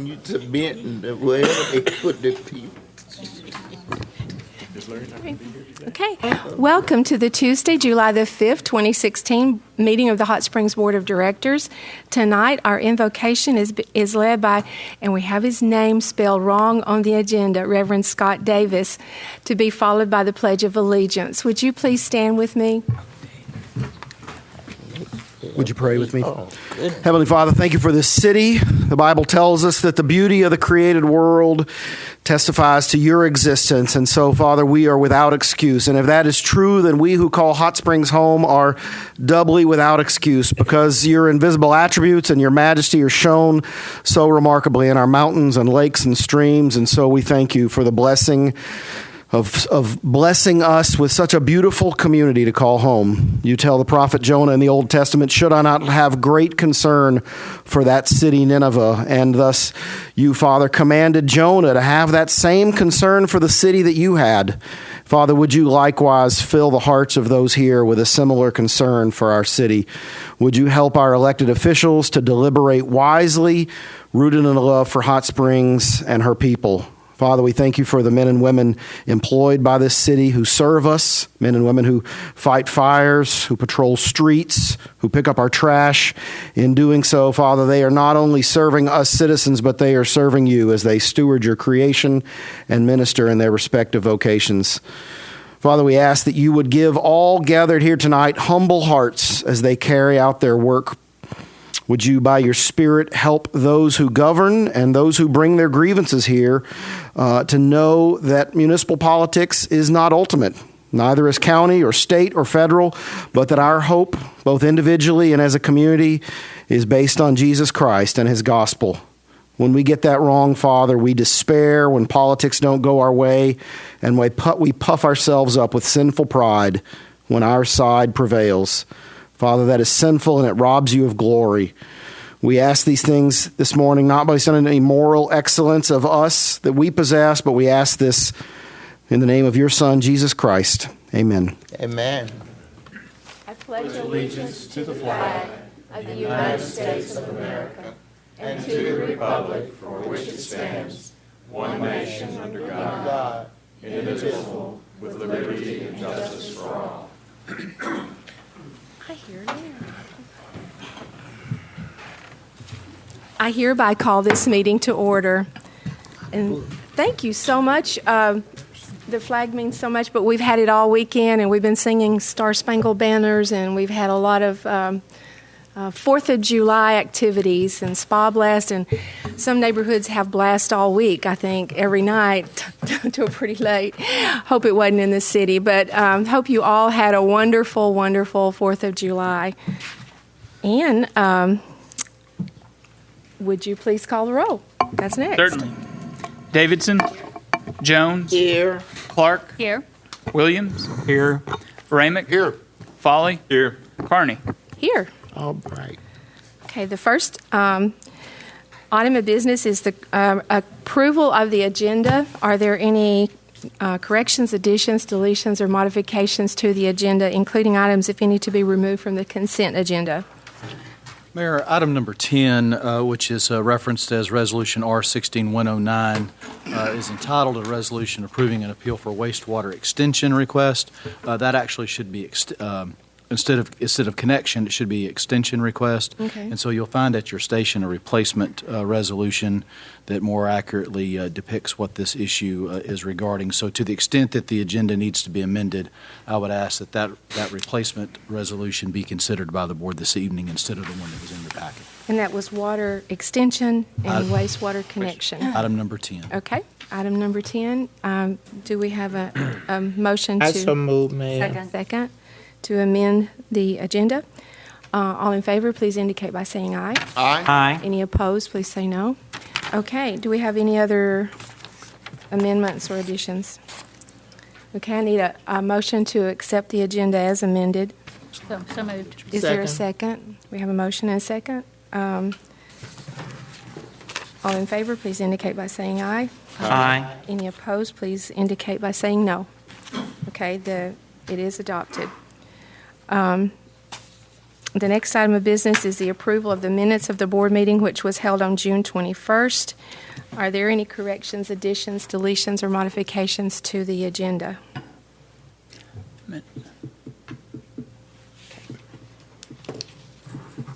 You submit and wherever they put the people. Okay, welcome to the Tuesday, July the 5th, 2016 meeting of the Hot Springs Board of Directors. Tonight, our invocation is led by, and we have his name spelled wrong on the agenda, Reverend Scott Davis, to be followed by the Pledge of Allegiance. Would you please stand with me? Would you pray with me? Heavenly Father, thank you for this city. The Bible tells us that the beauty of the created world testifies to your existence. And so, Father, we are without excuse. And if that is true, then we who call Hot Springs home are doubly without excuse, because your invisible attributes and your majesty are shown so remarkably in our mountains and lakes and streams. And so we thank you for the blessing of blessing us with such a beautiful community to call home. You tell the prophet Jonah in the Old Testament, should I not have great concern for that city Nineveh? And thus you, Father, commanded Jonah to have that same concern for the city that you had. Father, would you likewise fill the hearts of those here with a similar concern for our city? Would you help our elected officials to deliberate wisely, rooted in a love for Hot Springs and her people? Father, we thank you for the men and women employed by this city who serve us, men and women who fight fires, who patrol streets, who pick up our trash. In doing so, Father, they are not only serving us citizens, but they are serving you as they steward your creation and minister in their respective vocations. Father, we ask that you would give all gathered here tonight humble hearts as they carry out their work. Would you, by your Spirit, help those who govern and those who bring their grievances here to know that municipal politics is not ultimate, neither as county or state or federal, but that our hope, both individually and as a community, is based on Jesus Christ and his gospel. When we get that wrong, Father, we despair when politics don't go our way, and we puff ourselves up with sinful pride when our side prevails. Father, that is sinful and it robs you of glory. We ask these things this morning, not based on any moral excellence of us that we possess, but we ask this in the name of your Son, Jesus Christ. Amen. Amen. I pledge allegiance to the flag of the United States of America and to the republic for which it stands, one nation under God, indivisible, with liberty and justice for all. I hereby call this meeting to order. And thank you so much. The flag means so much, but we've had it all weekend, and we've been singing Star Spangled Banners, and we've had a lot of 4th of July activities and spa blast, and some neighborhoods have blast all week, I think, every night till pretty late. Hope it wasn't in the city, but hope you all had a wonderful, wonderful 4th of July. And would you please call the roll? That's next. Certainly. Davidson. Jones. Here. Clark. Here. Williams. Here. Ramick. Here. Foley. Here. Carney. Here. All right. Okay, the first item of business is the approval of the agenda. Are there any corrections, additions, deletions, or modifications to the agenda, including items, if any, to be removed from the consent agenda? Mayor, item number 10, which is referenced as Resolution R-16-109, is entitled a resolution approving an appeal for wastewater extension request. That actually should be instead of connection, it should be extension request. Okay. And so you'll find at your station a replacement resolution that more accurately depicts what this issue is regarding. So to the extent that the agenda needs to be amended, I would ask that replacement resolution be considered by the board this evening instead of the one that was in the packet. And that was water extension and wastewater connection. Item number 10. Okay. Item number 10. Do we have a motion to? I so move, Mayor. Second. To amend the agenda. All in favor, please indicate by saying aye. Aye. Aye. Any opposed, please say no. Okay, do we have any other amendments or additions? Okay, I need a motion to accept the agenda as amended. So moved. Is there a second? We have a motion and a second. All in favor, please indicate by saying aye. Aye. Any opposed, please indicate by saying no. Okay, it is adopted. The next item of business is the approval of the minutes of the board meeting, which was held on June 21st. Are there any corrections, additions, deletions, or modifications to the agenda?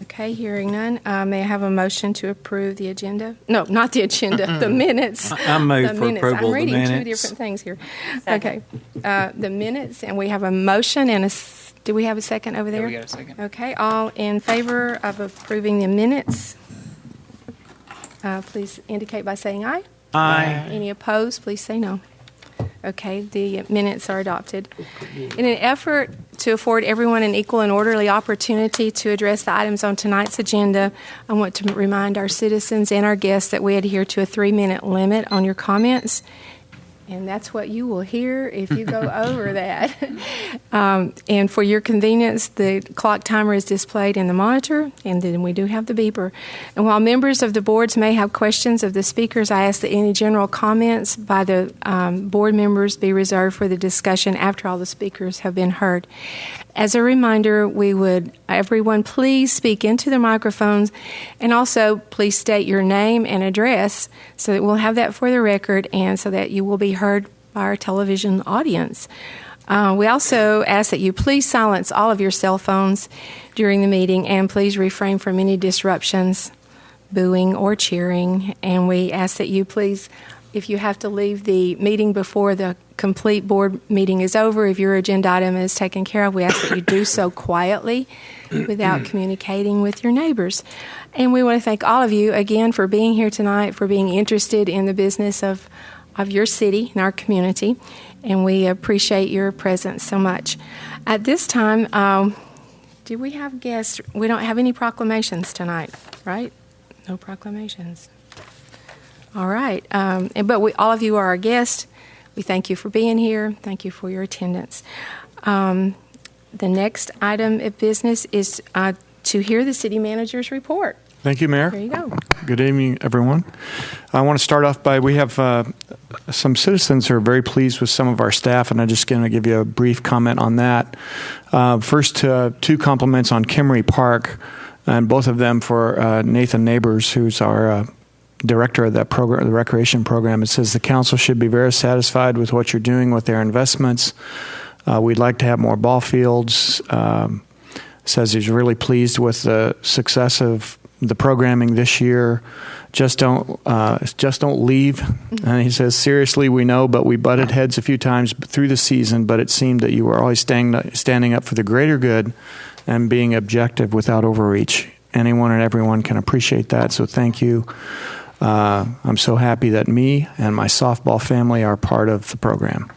Okay, hearing none. May I have a motion to approve the agenda? No, not the agenda, the minutes. I move The for minutes. approval of the I'm reading two minutes. different things here. Okay, the minutes, and we have a motion and do we have a second over there? we got a second. Okay, all in favor of approving the minutes, please indicate by saying aye. Aye. Any opposed, please say no. Okay, the minutes are adopted. In an effort to afford everyone an equal and orderly opportunity to address the items on tonight's agenda, I want to remind our citizens and our guests that we adhere to a 3-minute limit on your comments. And that's what you will hear if you go over that. And for your convenience, the clock timer is displayed in the monitor, and then we do have the beeper. And while members of the boards may have questions of the speakers, I ask that any general comments by the board members be reserved for the discussion after all the speakers have been heard. As a reminder, everyone please speak into the microphones, and also please state your name and address so that we'll have that for the record and so that you will be heard by our television audience. We also ask that you please silence all of your cell phones during the meeting, and please refrain from any disruptions, booing or cheering. And we ask that you please, if you have to leave the meeting before the complete board meeting is over, if your agenda item is taken care of, we ask that you do so quietly without communicating with your neighbors. And we want to thank all of you again for being here tonight, for being interested in the business of your city and our community, and we appreciate your presence so much. At this time, do we have guests? We don't have any proclamations tonight, right? No proclamations. All right, but all of you are our guests. We thank you for being here. Thank you for your attendance. The next item of business is to hear the city manager's report. Thank you, Mayor. There you go. Good evening, everyone. I want to start off by, we have some citizens who are very pleased with some of our staff, and I'm just going to give you a brief comment on that. First, 2 compliments on Kimmery Park, and both of them for Nathan Neighbors, who's our director of that program, the recreation program. It says the council should be very satisfied with what you're doing with their investments. We'd like to have more ball fields. Says he's really pleased with the success of the programming this year. Just don't leave. And he says, seriously, we know, but we butted heads a few times through the season, but it seemed that you were always standing up for the greater good and being objective without overreach. Anyone and everyone can appreciate that, so thank you. I'm so happy that me and my softball family are part of the program.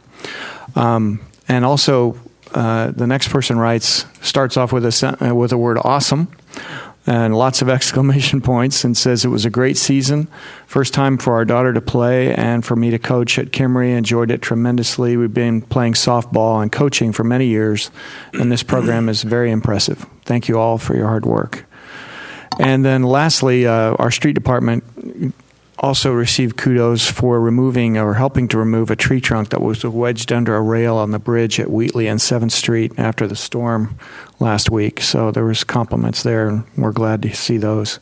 And also, the next person starts off with a word awesome and lots of exclamation points, and says it was a great season. First time for our daughter to play and for me to coach at Kimmery. Enjoyed it tremendously. We've been playing softball and coaching for many years, and this program is very impressive. Thank you all for your hard work. And then lastly, our street department also received kudos for removing or helping to remove a tree trunk that was wedged under a rail on the bridge at Wheatley and 7th Street after the storm last week. So there was compliments there, and we're glad to see those.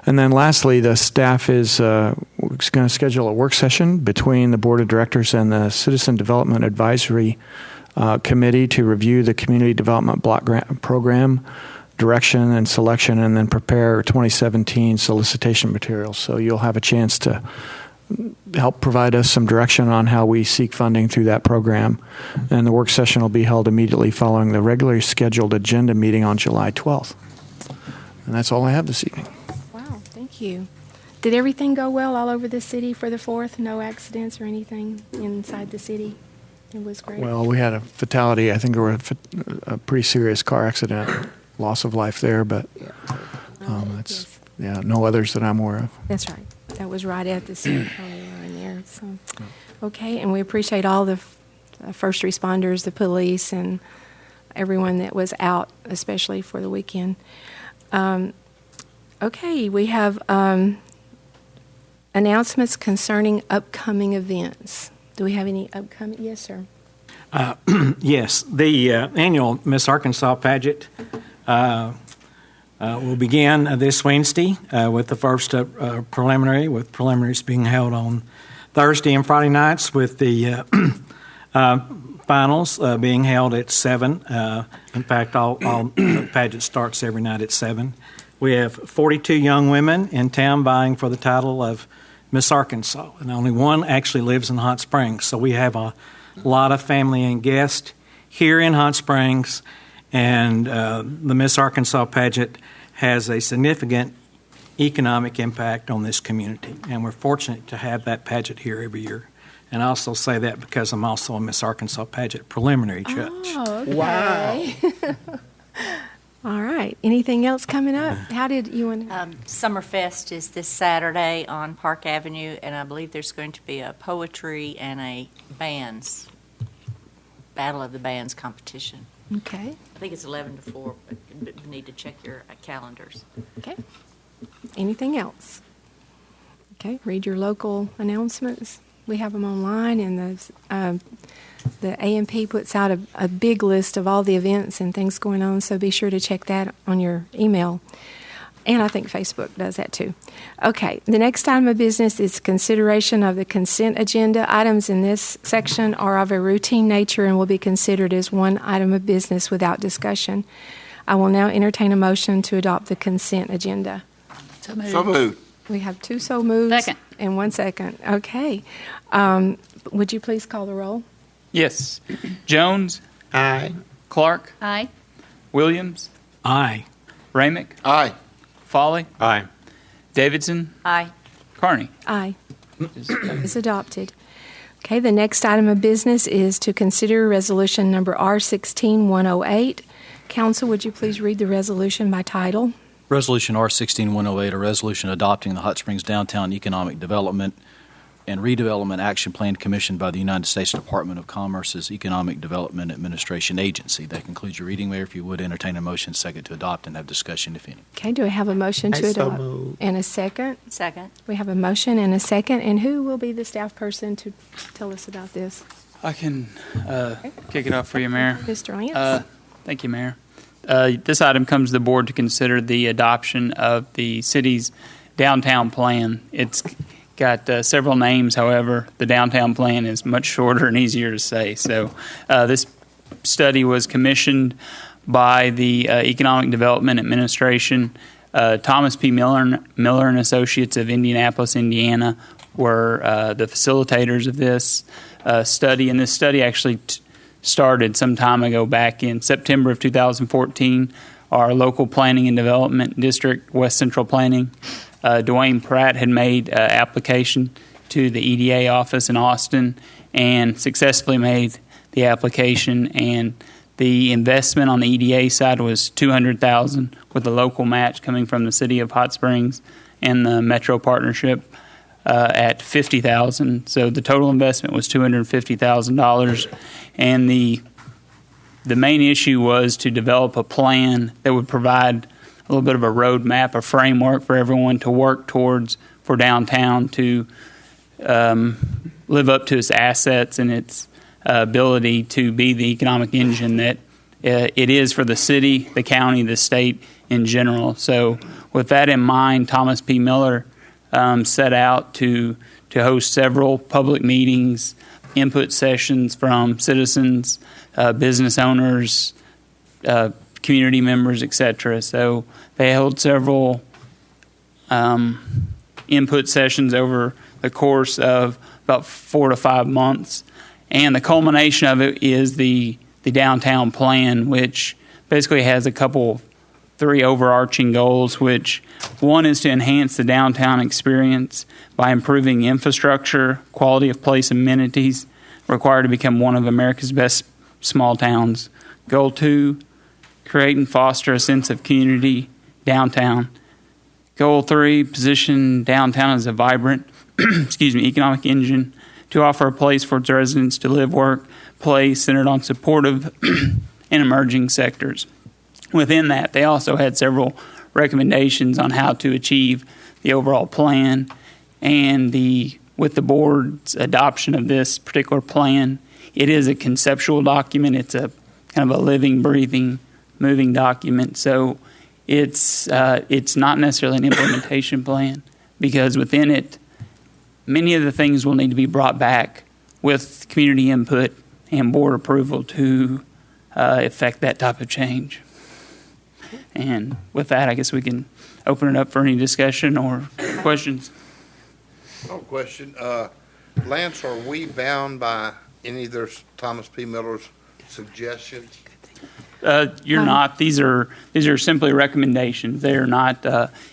And then lastly, the staff is going to schedule a work session between the Board of Directors and the Citizen Development Advisory Committee to review the Community Development Block Grant Program direction and selection, and then prepare 2017 solicitation materials. So you'll have a chance to help provide us some direction on how we seek funding through that program. And the work session will be held immediately following the regularly scheduled agenda meeting on July 12th. And that's all I have this evening. Wow, thank you. Did everything go well all over the city for the 4th? No accidents or anything inside the city? It was great. Well, we had a fatality. I think there was a pretty serious car accident, loss of life there, but Yes. no others that I'm aware of. That's right. That was right at the city line there. So, okay, and we appreciate all the first responders, the police, and everyone that was out, especially for the weekend. Okay, we have announcements concerning upcoming events. Do we have any upcoming? Yes, sir. Yes, the annual Miss Arkansas pageant We'll begin this Wednesday with the first preliminary, with preliminaries being held on Thursday and Friday nights, with the finals being held at 7. In fact, all pageant starts every night at 7. We have 42 young women in town vying for the title of Miss Arkansas, and only one actually lives in Hot Springs. So we have a lot of family and guests here in Hot Springs, and the Miss Arkansas pageant has a significant economic impact on this community, and we're fortunate to have that pageant here every year. And I also say that because I'm also a Miss Arkansas pageant preliminary judge. Oh, okay. Wow. All right. Anything else coming up? How did you want to? Summerfest is this Saturday on Park Avenue, and I believe there's going to be a poetry and a Battle of the Bands competition. Okay. I think it's 11 to 4, but you need to check your calendars. Okay. Anything else? Okay. Read your local announcements. We have them online, and the AMP puts out a big list of all the events and things going on, so be sure to check that on your email. And I think Facebook does that too. Okay, the next item of business is consideration of the consent agenda. Items in this section are of a routine nature and will be considered as one item of business without discussion. I will now entertain a motion to adopt the consent agenda. So moved. We have 2 so moves. Second. And 1 second. Okay. Would you please call the roll? Yes. Jones, Aye. Clark, Aye. Williams, Aye. Ramick, Aye. Folly, Aye. Davidson, Aye. Carney. Aye. Is adopted. Okay, the next item of business is to consider resolution number R16108. Council, would you please read the resolution by title? Resolution R16108, a resolution adopting the Hot Springs Downtown Economic Development and Redevelopment Action Plan commissioned by the United States Department of Commerce's Economic Development Administration Agency. That concludes your reading, Mayor. If you would entertain a motion second to adopt and have discussion, if any. Okay, do I have a motion to I so adopt? moved. And a second? Second. We have a motion and a second. And who will be the staff person to tell us about this? I can kick it off for you, Mayor. Mr. Lance? Thank you, Mayor. This item comes to the board to consider the adoption of the city's downtown plan. It's got several names, however, the downtown plan is much shorter and easier to say. So this study was commissioned by the Economic Development Administration. Thomas P. Miller and Associates of Indianapolis, Indiana were the facilitators of this study, and this study actually started some time ago, back in September of 2014. Our local planning and development district, West Central Planning, Dwayne Pratt had made application to the EDA office in Austin and successfully made the application, and the investment on the EDA side was $200,000 with a local match coming from the city of Hot Springs and the Metro Partnership at $50,000. So the total investment was $250,000, and the main issue was to develop a plan that would provide a little bit of a roadmap, a framework for everyone to work towards for downtown to live up to its assets and its ability to be the economic engine that it is for the city, the county, the state in general. So with that in mind, Thomas P. Miller set out to host several public meetings, input sessions from citizens, business owners, community members, etc. So they held several input sessions over the course of about 4 to 5 months. And the culmination of it is the downtown plan, which basically has three overarching goals, which one is to enhance the downtown experience by improving infrastructure, quality of place amenities required to become one of America's best small towns. Goal 2, create and foster a sense of community downtown. Goal 3, position downtown as a vibrant economic engine to offer a place for its residents to live, work, play, centered on supportive and emerging sectors. Within that, they also had several recommendations on how to achieve the overall plan, and with the board's adoption of this particular plan, it is a conceptual document. It's a kind of a living, breathing, moving document. So it's not necessarily an implementation plan, because within it, many of the things will need to be brought back with community input and board approval to affect that type of change. And with that, I guess we can open it up for any discussion or questions. No question. Lance, are we bound by any of those Thomas P. Miller's suggestions? You're not. These are simply recommendations. They're not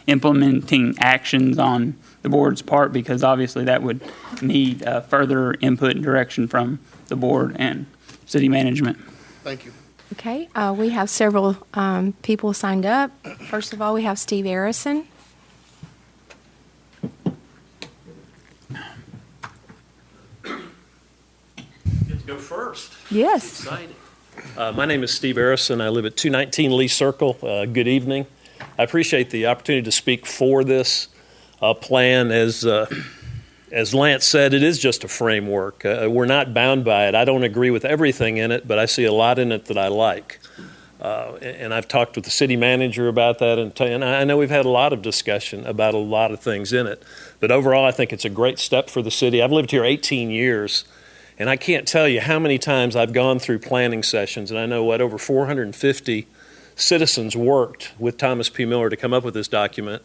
implementing actions on the board's part, because obviously that would need further input and direction from the board and city management. Thank you. Okay, we have several people signed up. First of all, we have Steve Arison. Get to go first. Yes. Exciting. My name is Steve Arison. I live at 219 Lee Circle. Good evening. I appreciate the opportunity to speak for this plan. As Lance said, it is just a framework. We're not bound by it. I don't agree with everything in it, but I see a lot in it that I like. And I've talked with the city manager about that, and I know we've had a lot of discussion about a lot of things in it. But overall, I think it's a great step for the city. I've lived here 18 years, and I can't tell you how many times I've gone through planning sessions, and I know over 450 citizens worked with Thomas P. Miller to come up with this document.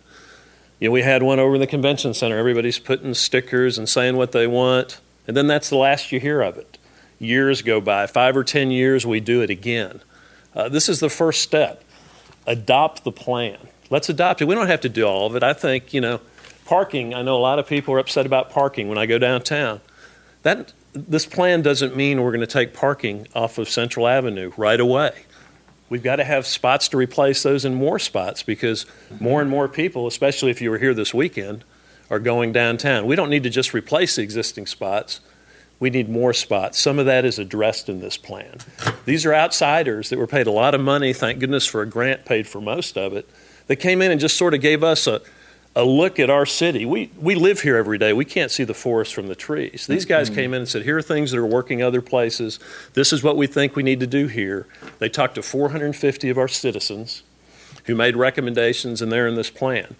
You know, we had one over in the convention center. Everybody's putting stickers and saying what they want, and then that's the last you hear of it. Years go by, 5 or 10 years, we do it again. This is the first step. Adopt the plan. Let's adopt it. We don't have to do all of it. I think, parking, I know a lot of people are upset about parking when I go downtown. This plan doesn't mean we're going to take parking off of Central Avenue right away. We've got to have spots to replace those and more spots, because more and more people, especially if you were here this weekend, are going downtown. We don't need to just replace the existing spots. We need more spots. Some of that is addressed in this plan. These are outsiders that were paid a lot of money, thank goodness for a grant paid for most of it, that came in and just sort of gave us a look at our city. We live here every day. We can't see the forest from the trees. These guys came in and said, here are things that are working other places. This is what we think we need to do here. They talked to 450 of our citizens who made recommendations, and they're in this plan.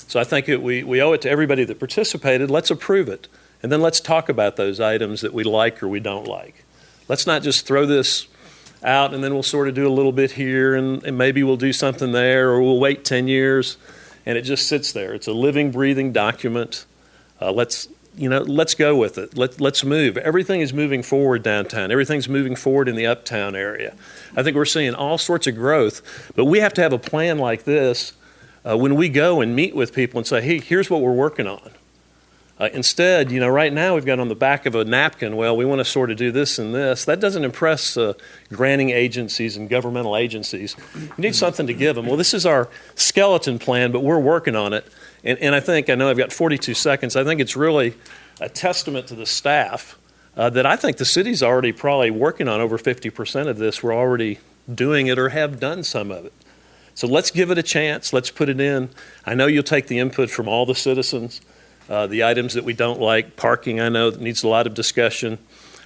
So I think we owe it to everybody that participated. Let's approve it. And then let's talk about those items that we like or we don't like. Let's not just throw this out and then we'll sort of do a little bit here and maybe we'll do something there, or we'll wait 10 years. And it just sits there. It's a living, breathing document. Let's go with it. Let's move. Everything is moving forward downtown. Everything's moving forward in the uptown area. I think we're seeing all sorts of growth, but we have to have a plan like this when we go and meet with people and say, hey, here's what we're working on. Instead, right now we've got on the back of a napkin, well, we want to sort of do this and this. That doesn't impress granting agencies and governmental agencies. You need something to give them. Well, this is our skeleton plan, but we're working on it. And I know I've got 42 seconds. I think it's really a testament to the staff that I think the city's already probably working on over 50% of this. We're already doing it or have done some of it. So let's give it a chance. Let's put it in. I know you'll take the input from all the citizens. The items that we don't like, parking, I know, needs a lot of discussion.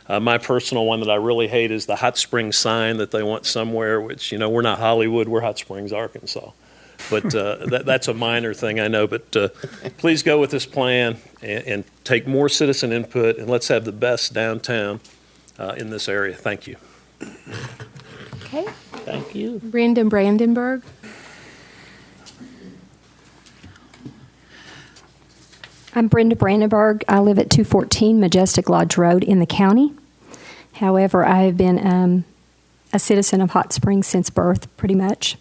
My personal one that I really hate is the Hot Springs sign that they want somewhere, which, we're not Hollywood, we're Hot Springs, Arkansas. But that's a minor thing, I know. But please go with this plan and take more citizen input, and let's have the best downtown in this area. Thank you. Okay. Thank you. Brendan Brandenburg. I'm Brenda Brandenburg. I live at 214 Majestic Lodge Road in the county. However, I have been a citizen of Hot Springs since birth, pretty much.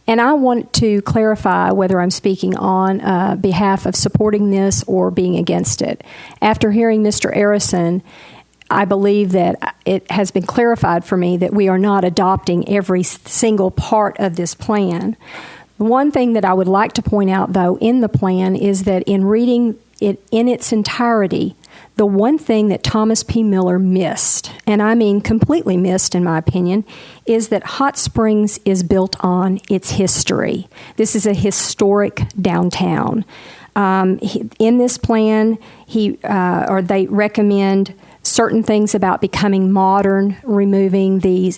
And I want to clarify whether I'm speaking on behalf of supporting this or being against it. After hearing Mr. Arison, I believe that it has been clarified for me that we are not adopting every single part of this plan. One thing that I would like to point out, though, in the plan is that in reading it in its entirety, the one thing that Thomas P. Miller missed, and I mean completely missed in my opinion, is that Hot Springs is built on its history. This is a historic downtown. In this plan, they recommend certain things about becoming modern, removing the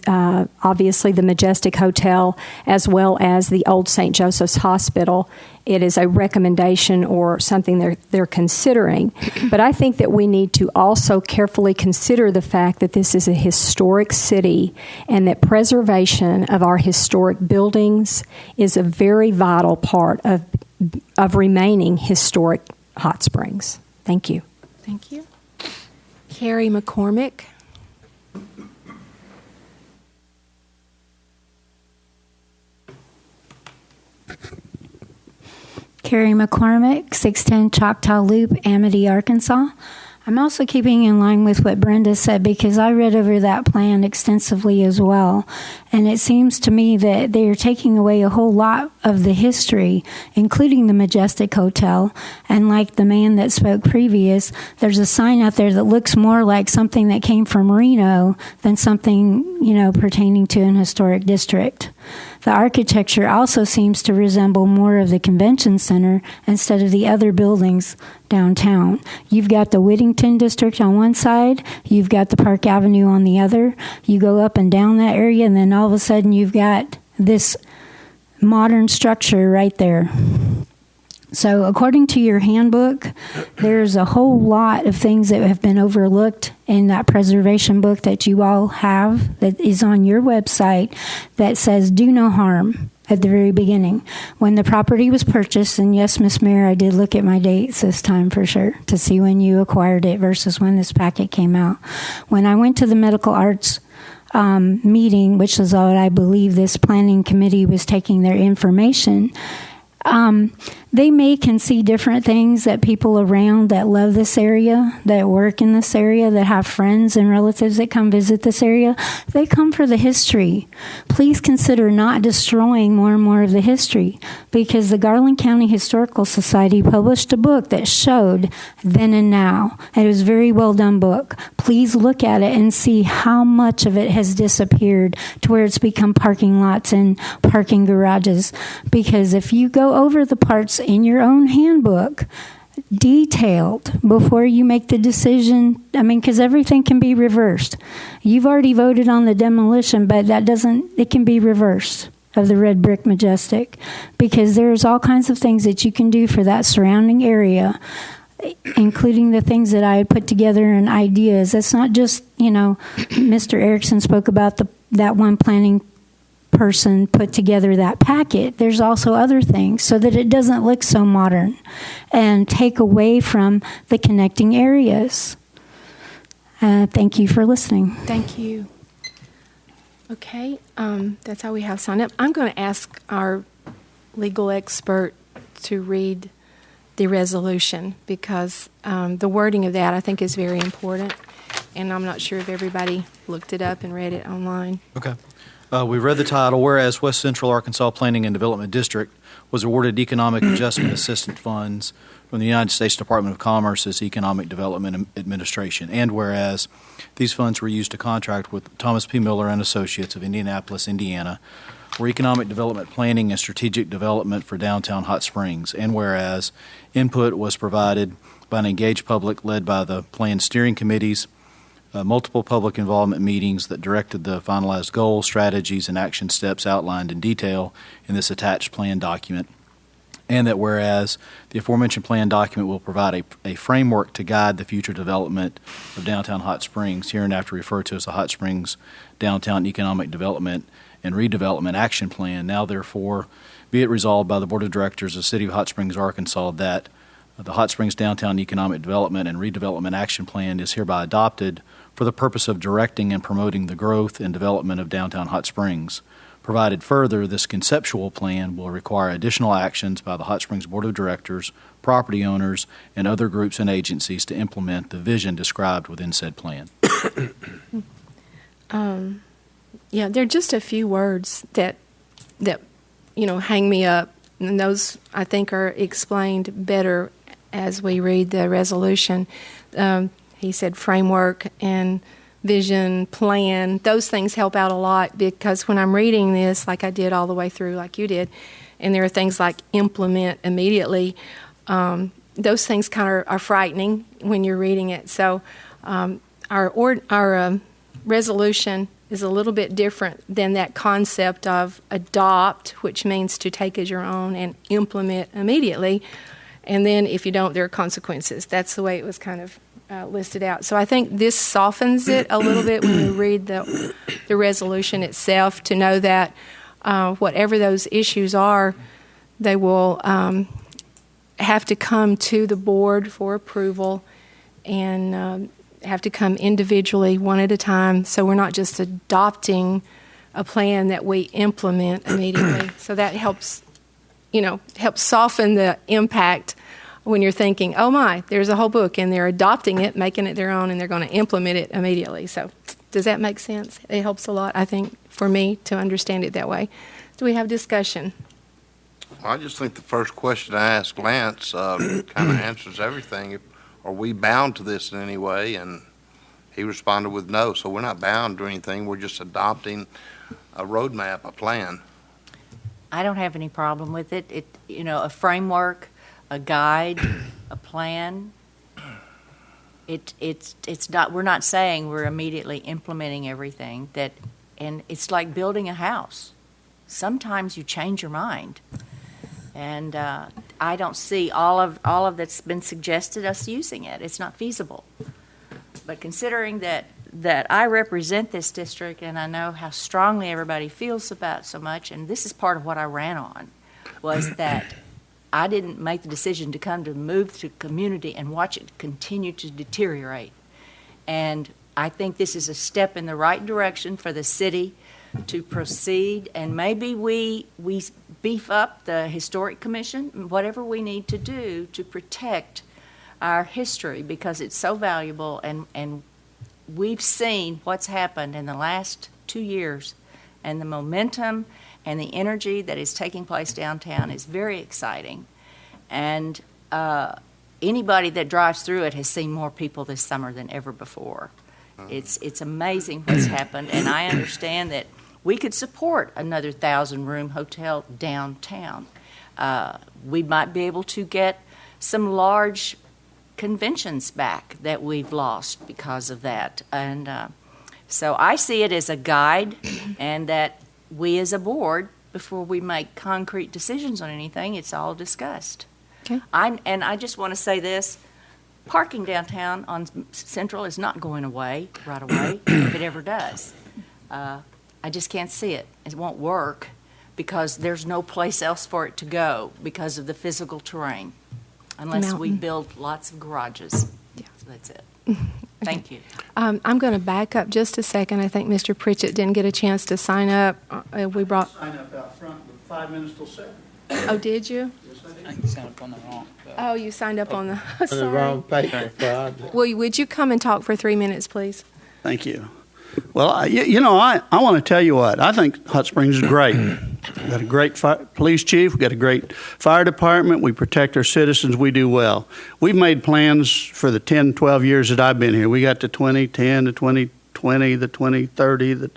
obviously the Majestic Hotel as well as the old St. Joseph's Hospital. It is a recommendation or something they're considering. But I think that we need to also carefully consider the fact that this is a historic city and that preservation of our historic buildings is a very vital part of remaining historic hot springs. Thank you. Thank you. Carrie McCormick. Carrie McCormick, 610 Choctaw Loop, Amity, Arkansas. I'm also keeping in line with what Brenda said because I read over that plan extensively as well. And it seems to me that they are taking away a whole lot of the history, including the Majestic Hotel. And like the man that spoke previous, there's a sign out there that looks more like something that came from Reno than something, pertaining to an historic district. The architecture also seems to resemble more of the convention center instead of the other buildings downtown. You've got the Whittington district on one side, you've got the Park Avenue on the other. You go up and down that area, and then all of a sudden you've got this modern structure right there. So according to your handbook, there's a whole lot of things that have been overlooked in that preservation book that you all have that is on your website that says do no harm at the very beginning. When the property was purchased, and yes, Miss Mayor, I did look at my dates this time for sure to see when you acquired it versus when this packet came out. When I went to the medical arts meeting, which is what I believe this planning committee was taking their information, they can see different things that people around that love this area, that work in this area, that have friends and relatives that come visit this area. They come for the history. Please consider not destroying more and more of the history, because the Garland County Historical Society published a book that showed then and now. It was a very well done book. Please look at it and see how much of it has disappeared to where it's become parking lots and parking garages. Because if you go over the parts in your own handbook, detailed, before you make the decision, because everything can be reversed. You've already voted on the demolition, but it can be reversed of the red brick Majestic, because there's all kinds of things that you can do for that surrounding area, including the things that I had put together and ideas. It's not just, Mr. Erickson spoke about that one planning person put together that packet. There's also other things so that it doesn't look so modern and take away from the connecting areas. Thank you for listening. Thank you. Okay, that's how we have signed up. I'm going to ask our legal expert to read the resolution because the wording of that I think is very important, and I'm not sure if everybody looked it up and read it online. Okay. We read the title, whereas West Central Arkansas Planning and Development District was awarded Economic Adjustment Assistance Funds from the United States Department of Commerce's Economic Development Administration, and whereas these funds were used to contract with Thomas P. Miller and Associates of Indianapolis, Indiana, for economic development planning and strategic development for downtown Hot Springs, and whereas input was provided by an engaged public led by the plan steering committees, multiple public involvement meetings that directed the finalized goals, strategies, and action steps outlined in detail in this attached plan document. And that whereas the aforementioned plan document will provide a framework to guide the future development of downtown Hot Springs, hereinafter referred to as the Hot Springs Downtown Economic Development and Redevelopment Action Plan, now therefore be it resolved by the Board of Directors of the City of Hot Springs, Arkansas, that the Hot Springs Downtown Economic Development and Redevelopment Action Plan is hereby adopted for the purpose of directing and promoting the growth and development of downtown Hot Springs. Provided further, this conceptual plan will require additional actions by the Hot Springs Board of Directors, property owners, and other groups and agencies to implement the vision described within said plan. Yeah, there are just a few words that hang me up, and those I think are explained better as we read the resolution. He said framework and vision, plan. Those things help out a lot because when I'm reading this, like I did all the way through, like you did, and there are things like implement those things kind of are frightening when you're reading it. So our resolution is a little bit different than that concept of adopt, which means to take as your own and implement immediately. And then if you don't, there are consequences. That's the way it was kind of listed out. So I think this softens it a little bit when you read the resolution itself, to know that whatever those issues are, they will have to come to the board for approval and have to come individually, one at a time. So we're not just adopting a plan that we implement immediately. So that helps soften the impact when you're thinking, oh my, there's a whole book and they're adopting it, making it their own, and they're going to implement it immediately. So does that make sense? It helps a lot, I think, for me to understand it that way. Do we have discussion? I just think the first question I asked Lance kind of answers everything. Are we bound to this in any way? And he responded with no. So we're not bound to anything. We're just adopting a roadmap, a plan. I don't have any problem with it. A framework, a guide, a plan. It's not. We're not saying we're immediately implementing everything that, and it's like building a house. Sometimes you change your mind, and I don't see all of that's been suggested us using it. It's not feasible. But considering that I represent this district and I know how strongly everybody feels about so much, and this is part of what I ran on, was that I didn't make the decision to come to move to community and watch it continue to deteriorate. And I think this is a step in the right direction for the city to proceed, and maybe we beef up the Historic Commission, whatever we need to do to protect our history, because it's so valuable, and we've seen what's happened in the last 2 years, and the momentum and the energy that is taking place downtown is very exciting. And anybody that drives through it has seen more people this summer than ever before. It's amazing what's happened, and I understand that we could support another 1,000-room hotel downtown. We might be able to get some large conventions back that we've lost because of that. And so I see it as a guide, and that we as a board, before we make concrete decisions on anything, it's all discussed. Okay. And I just want to say this. Parking downtown on Central is not going away right away, if it ever does. I just can't see it. It won't work because there's no place else for it to go because of the physical terrain, unless we build lots of garages. Yeah. So that's it. Thank you. I'm going to back up just a second. I think Mr. Pritchett didn't get a chance to sign up. We brought. Sign up out front with 5 minutes till 7. Oh, did you? I think you signed up on the wrong. Oh, you signed up on the. On the Sorry. wrong paper, Rod. Well, would you come and talk for 3 minutes, please? Thank you. Well, I want to tell you what. I think Hot Springs is great. We've got a great police chief. We've got a great fire department. We protect our citizens. We do well. We've made plans for the 10, 12 years that I've been here. We got the 2010, the 2020, the 2030.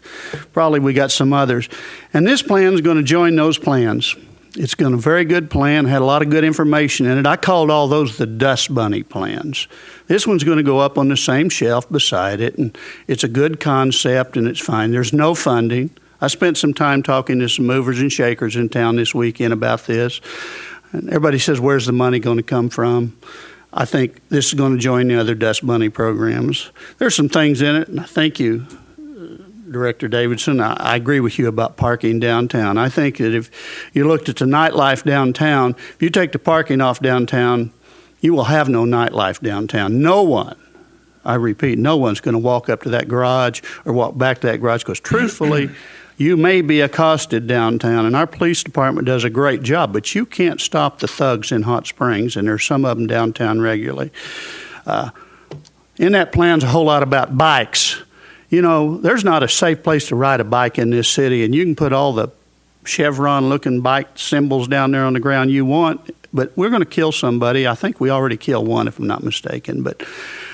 Probably we got some others. And this plan is going to join those plans. It's going to be a very good plan, had a lot of good information in it. I called all those the Dust Bunny plans. This one's going to go up on the same shelf beside it, and it's a good concept, and it's fine. There's no funding. I spent some time talking to some movers and shakers in town this weekend about this, and everybody says, where's the money going to come from? I think this is going to join the other Dust Bunny programs. There's some things in it, and I thank you, Director Davidson. I agree with you about parking downtown. I think that if you looked at the nightlife downtown, if you take the parking off downtown, you will have no nightlife downtown. No one, I repeat, no one's going to walk up to that garage or walk back to that garage because truthfully, you may be accosted downtown, and our police department does a great job, but you can't stop the thugs in Hot Springs, and there's some of them downtown regularly. In that plan's a whole lot about bikes. You know, there's not a safe place to ride a bike in this city, and you can put all the Chevron-looking bike symbols down there on the ground you want, but we're going to kill somebody. I think we already killed one, if I'm not mistaken. But,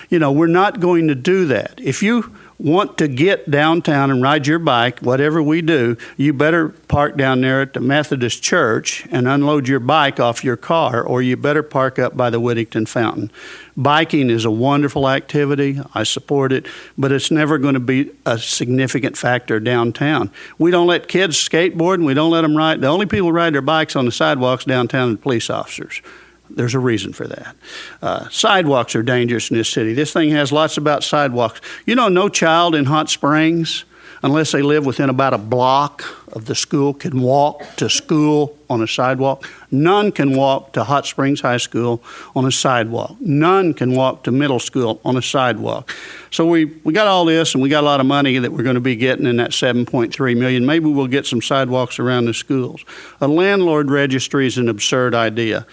you know, we're not going to do that. If you want to get downtown and ride your bike, whatever we do, you better park down there at the Methodist Church and unload your bike off your car, or you better park up by the Whittington Fountain. Biking is a wonderful activity. I support it, but it's never going to be a significant factor downtown. We don't let kids skateboard, and we don't let them ride. The only people who ride their bikes on the sidewalks downtown are the police officers. There's a reason for that. Sidewalks are dangerous in this city. This thing has lots about sidewalks. You know, no child in Hot Springs, unless they live within about a block of the school, can walk to school on a sidewalk. None can walk to Hot Springs High School on a sidewalk. None can walk to middle school on a sidewalk. So we got all this, and we got a lot of money that we're going to be getting in that $7.3 million. Maybe we'll get some sidewalks around the schools. A landlord registry is an absurd idea.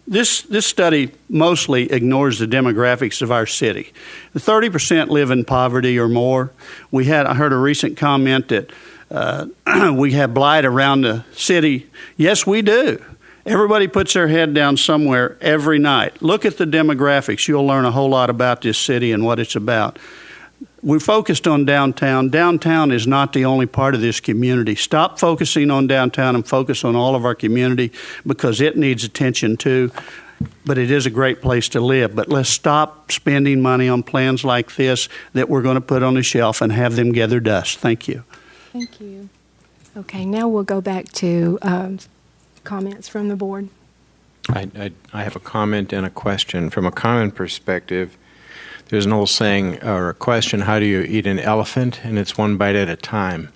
This study mostly ignores the demographics of our city. 30% live in poverty or more. I heard a recent comment that we have blight around the city. Yes, we do. Everybody puts their head down somewhere every night. Look at the demographics. You'll learn a whole lot about this city and what it's about. We're focused on downtown. Downtown is not the only part of this community. Stop focusing on downtown and focus on all of our community, because it needs attention too. But it is a great place to live. But let's stop spending money on plans like this that we're going to put on the shelf and have them gather dust. Thank you. Thank you. Okay, now we'll go back to comments from the board. I have a comment and a question. From a comment perspective, there's an old saying or a question, how do you eat an elephant? And it's one bite at a time.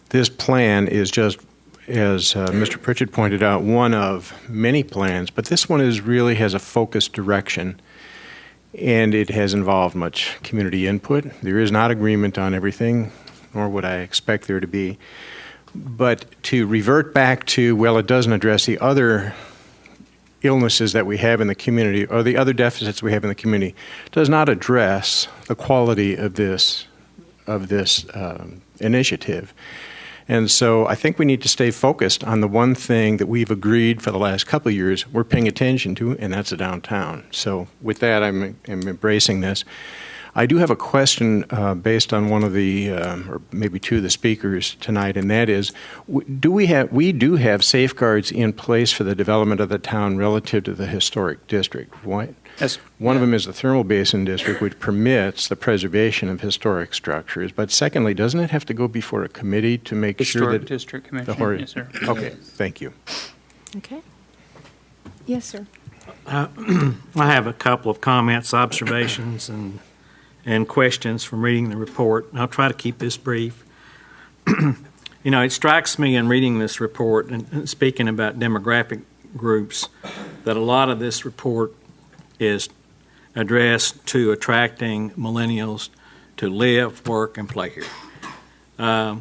This plan is just, as Mr. Pritchett pointed out, one of many plans, but this one really has a focused direction, and it has involved much community input. There is not agreement on everything, nor would I expect there to be. But to revert back to, well, it doesn't address the other illnesses that we have in the community or the other deficits we have in the community, does not address the quality of this initiative. And so I think we need to stay focused on the one thing that we've agreed for the last couple of years we're paying attention to, and that's the downtown. So with that, I'm embracing this. I do have a question based on one of the, or maybe two of the speakers tonight, and that is, we do have safeguards in place for the development of the town relative to the historic district. Why? Yes. One of them is the Thermal Basin District, which permits the preservation of historic structures. But secondly, doesn't it have to go before a committee to make sure that... Historic District Commission, yes, sir. Okay, thank you. Okay. Yes, sir. I have a couple of comments, observations, and questions from reading the report. I'll try to keep this brief. You know, it strikes me in reading this report and speaking about demographic groups that a lot of this report is addressed to attracting millennials to live, work, and play here.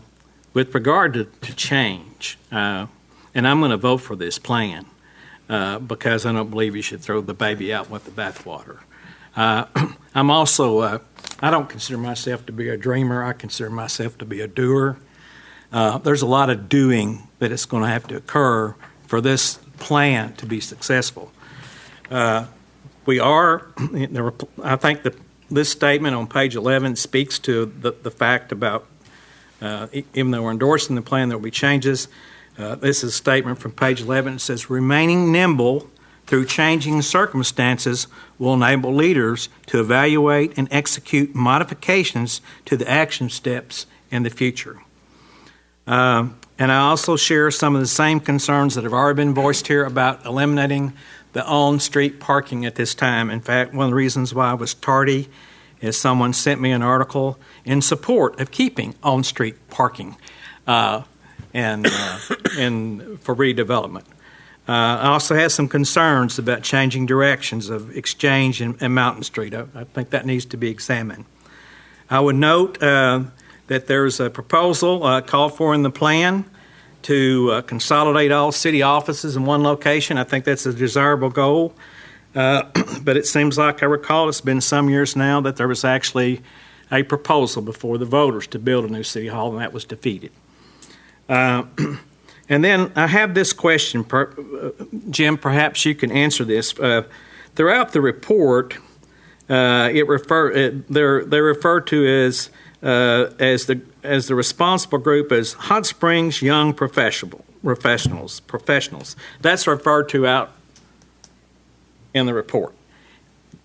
With regard to change, and I'm going to vote for this plan because I don't believe you should throw the baby out with the bathwater. I'm also, I don't consider myself to be a dreamer. I consider myself to be a doer. There's a lot of doing that is going to have to occur for this plan to be successful. We are, I think this statement on page 11 speaks to the fact about, even though we're endorsing the plan, there will be changes. This is a statement from page 11. It says, remaining nimble through changing circumstances will enable leaders to evaluate and execute modifications to the action steps in the future. And I also share some of the same concerns that have already been voiced here about eliminating the on-street parking at this time. In fact, one of the reasons why I was tardy is someone sent me an article in support of keeping on-street parking and for redevelopment. I also have some concerns about changing directions of Exchange and Mountain Street. I think that needs to be examined. I would note that there's a proposal called for in the plan to consolidate all city offices in one location. I think that's a desirable goal. But it seems like I recall it's been some years now that there was actually a proposal before the voters to build a new city hall, and that was defeated. And then I have this question, Jim, perhaps you can answer this. Throughout the report, They're referred to as the responsible group as Hot Springs Young Professionals. That's referred to out in the report.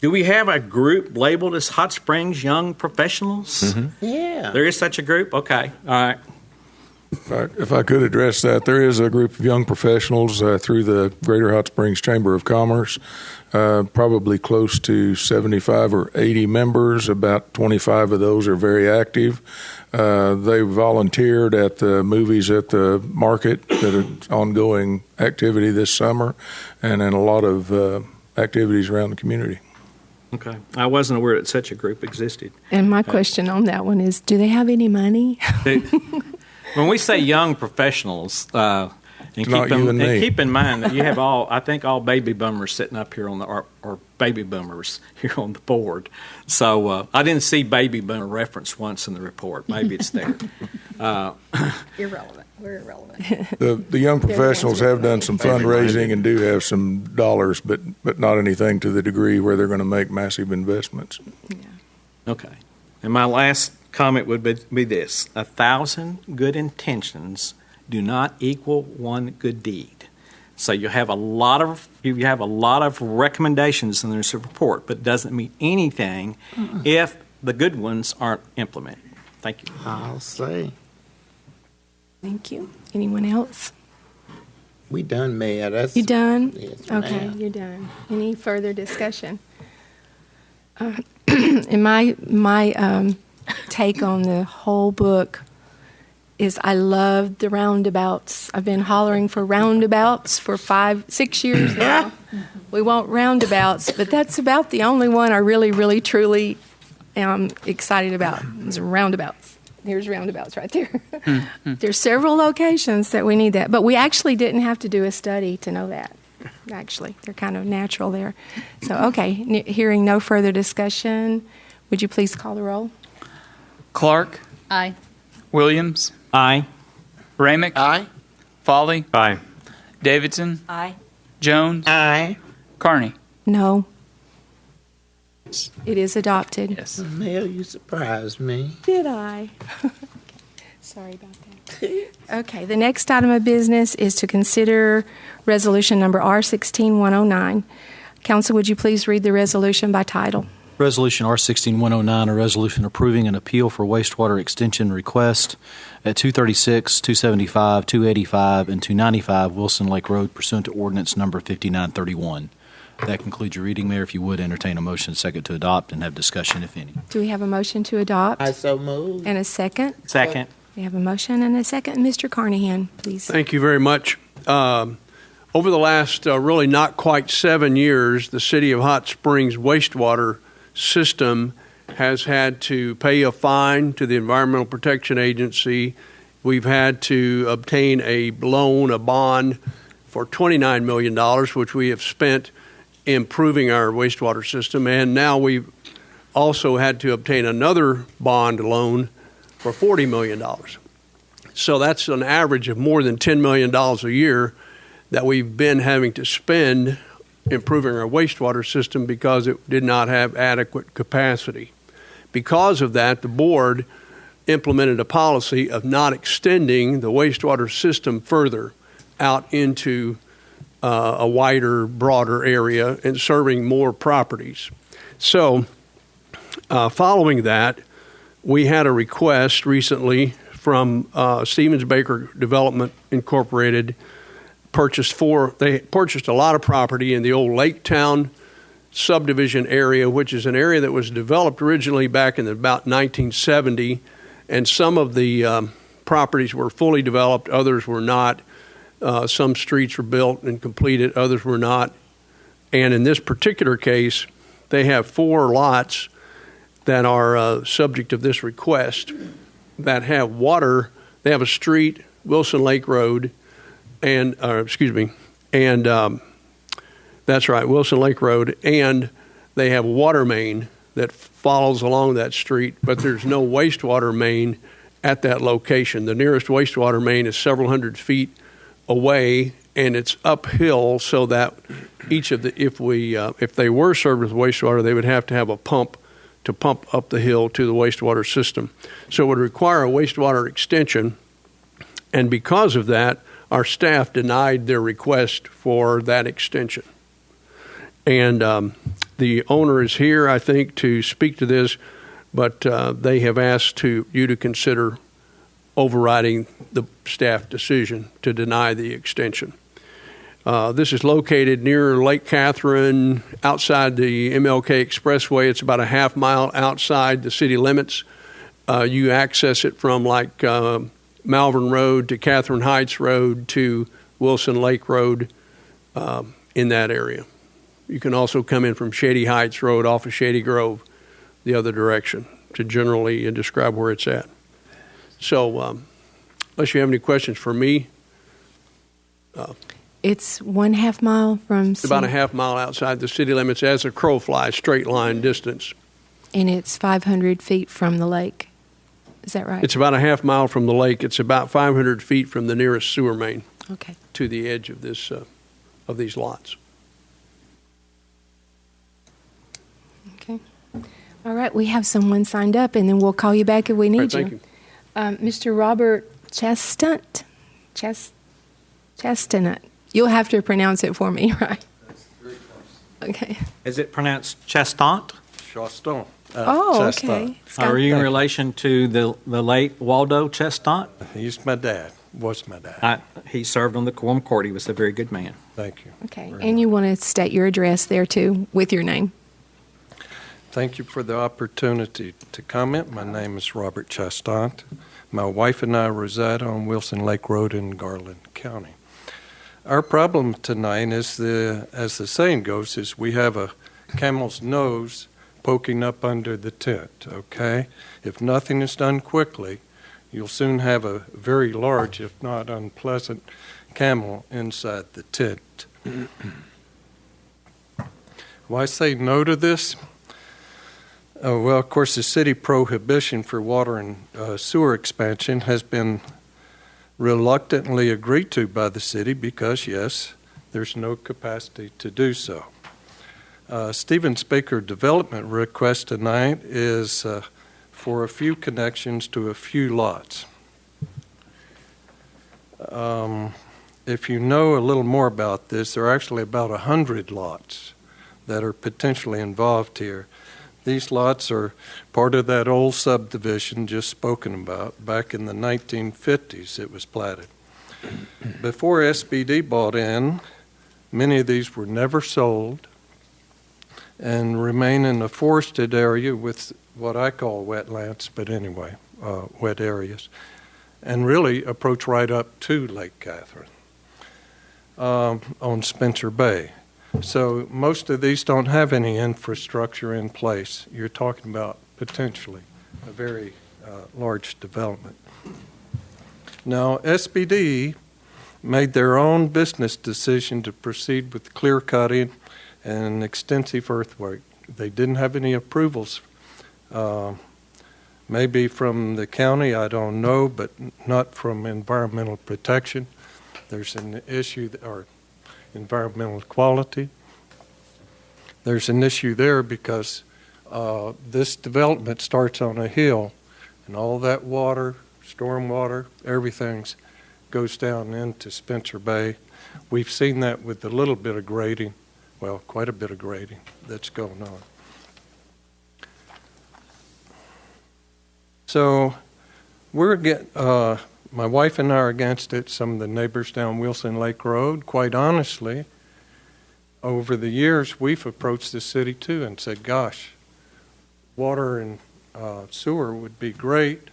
Do we have a group labeled as Hot Springs Young Professionals? Mm-hmm. Yeah. There is such a group? Okay. All right. If I could address that, there is a group of young professionals through the Greater Hot Springs Chamber of Commerce, probably close to 75 or 80 members. About 25 of those are very active. They volunteered at the movies at the market, that are ongoing activity this summer, and in a lot of activities around the community. Okay. I wasn't aware that such a group existed. And my question on that one is, do they have any money? When we say young professionals, and keep in mind that you have I think all baby boomers sitting up here or baby boomers here on the board. So I didn't see baby boomer reference once in the report. Maybe it's there. Irrelevant. We're irrelevant. The young professionals have done some fundraising and do have some dollars, but not anything to the degree where they're going to make massive investments. Okay. And my last comment would be this: 1,000 good intentions do not equal one good deed. So you have a lot of recommendations in this report, but it doesn't mean anything if the good ones aren't implemented. Thank you. I'll say. Thank you. Anyone else? We done, Mayor. You done? Yes, Okay, ma'am. you're done. Any further discussion? And my take on the whole book is I love the roundabouts. I've been hollering for roundabouts for 5-6 years now. We want roundabouts, but that's about the only one I really, really, truly am excited about is roundabouts. Here's roundabouts right there. There's several locations that we need that, but we actually didn't have to do a study to know that. Actually, they're kind of natural there. So, okay, hearing no further discussion, would you please call the roll? Clark, Aye. Williams, Aye. Ramick, Aye. Folly, Aye. Davidson, Aye. Jones, Aye. Carney. No. It is adopted. Yes. Mayor, you surprised me. Did I? Sorry about that. Okay, the next item of business is to consider resolution number R16109. Council, would you please read the resolution by title? Resolution R16109, a resolution approving an appeal for wastewater extension request at 236, 275, 285, and 295 Wilson Lake Road pursuant to ordinance number 5931. That concludes your reading, Mayor. If you would, entertain a motion second to adopt and have discussion, if any. Do we have a motion to adopt? I so moved. And a second? Second. We have a motion and a second. Mr. Carnahan, please. Thank you very much. Over the last really not quite 7 years, the City of Hot Springs wastewater system has had to pay a fine to the Environmental Protection Agency. We've had to obtain a loan, a bond for $29 million, which we have spent improving our wastewater system. And now we've also had to obtain another bond loan for $40 million. So that's an average of more than $10 million a year that we've been having to spend improving our wastewater system because it did not have adequate capacity. Because of that, the board implemented a policy of not extending the wastewater system further out into a wider, broader area and serving more properties. So following that, we had a request recently from Stevens Baker Development Incorporated. They purchased a lot of property in the old Lake Town subdivision area, which is an area that was developed originally back in about 1970, and some of the properties were fully developed, others were not. Some streets were built and completed, others were not. And in this particular case, they have 4 lots that are subject of this request that have water. They have a street, Wilson Lake Road, and that's right, Wilson Lake Road, and they have a water main that follows along that street, but there's no wastewater main at that location. The nearest wastewater main is several hundred feet away, and it's uphill, so that each of the if they were served with wastewater, they would have to have a pump to pump up the hill to the wastewater system. So it would require a wastewater extension, and because of that, our staff denied their request for that extension. And the owner is here, I think, to speak to this, but they have asked you to consider overriding the staff decision to deny the extension. This is located near Lake Catherine, outside the MLK Expressway. It's about a half mile outside the city limits. You access it from Malvern Road to Catherine Heights Road to Wilson Lake Road in that area. You can also come in from Shady Heights Road off of Shady Grove the other direction to generally describe where it's at. So unless you have any questions for me. It's 1/2 mile from... It's about a half mile outside the city limits as a crow flies, straight line distance. And it's 500 feet from the lake. Is that right? It's about a half mile from the lake. It's about 500 feet from the nearest sewer main. Okay. To the edge of this of these lots. Okay. All right, we have someone signed up, and then we'll call you back if we need All right, thank you. Mr. Robert Chestnut. Chestnut. You'll have to pronounce it for me, right? Okay. Is it pronounced Chestant? Chaston. Okay. Are you in relation to the late Waldo Chestant? He's my dad. Was my dad. He served on the Quorum Court. He was a very good man. Thank you. Okay. And you want to state your address there, too, with your name. Thank you for the opportunity to comment. My name is Robert Chastant. My wife and I reside on Wilson Lake Road in Garland County. Our problem tonight is, as the saying goes, is we have a camel's nose poking up under the tent, okay? If nothing is done quickly, you'll soon have a very large, if not unpleasant, camel inside the tent. Why say no to this? Well, of course, the city prohibition for water and sewer expansion has been reluctantly agreed to by the city because, yes, there's no capacity to do so. Stevens Baker development request tonight is for a few connections to a few lots. If you know a little more about this, there are actually about 100 lots that are potentially involved here. These lots are part of that old subdivision just spoken about. Back in the 1950s, it was platted. Before SBD bought in, many of these were never sold and remain in a forested area with what I call wetlands, but anyway, wet areas, and really approach right up to Lake Catherine on Spencer Bay. So most of these don't have any infrastructure in place. You're talking about potentially a very large development. Now, SBD made their own business decision to proceed with clear cutting and extensive earthwork. They didn't have any approvals, maybe from the county, I don't know, but not from environmental protection. There's an issue, or environmental quality. There's an issue there because this development starts on a hill, and all that water, storm water, everything goes down into Spencer Bay. We've seen that with a little bit of grading, well, quite a bit of grading that's going on. So my wife and I are against it. Some of the neighbors down Wilson Lake Road, quite honestly, over the years, we've approached the city too and said, gosh, water and sewer would be great.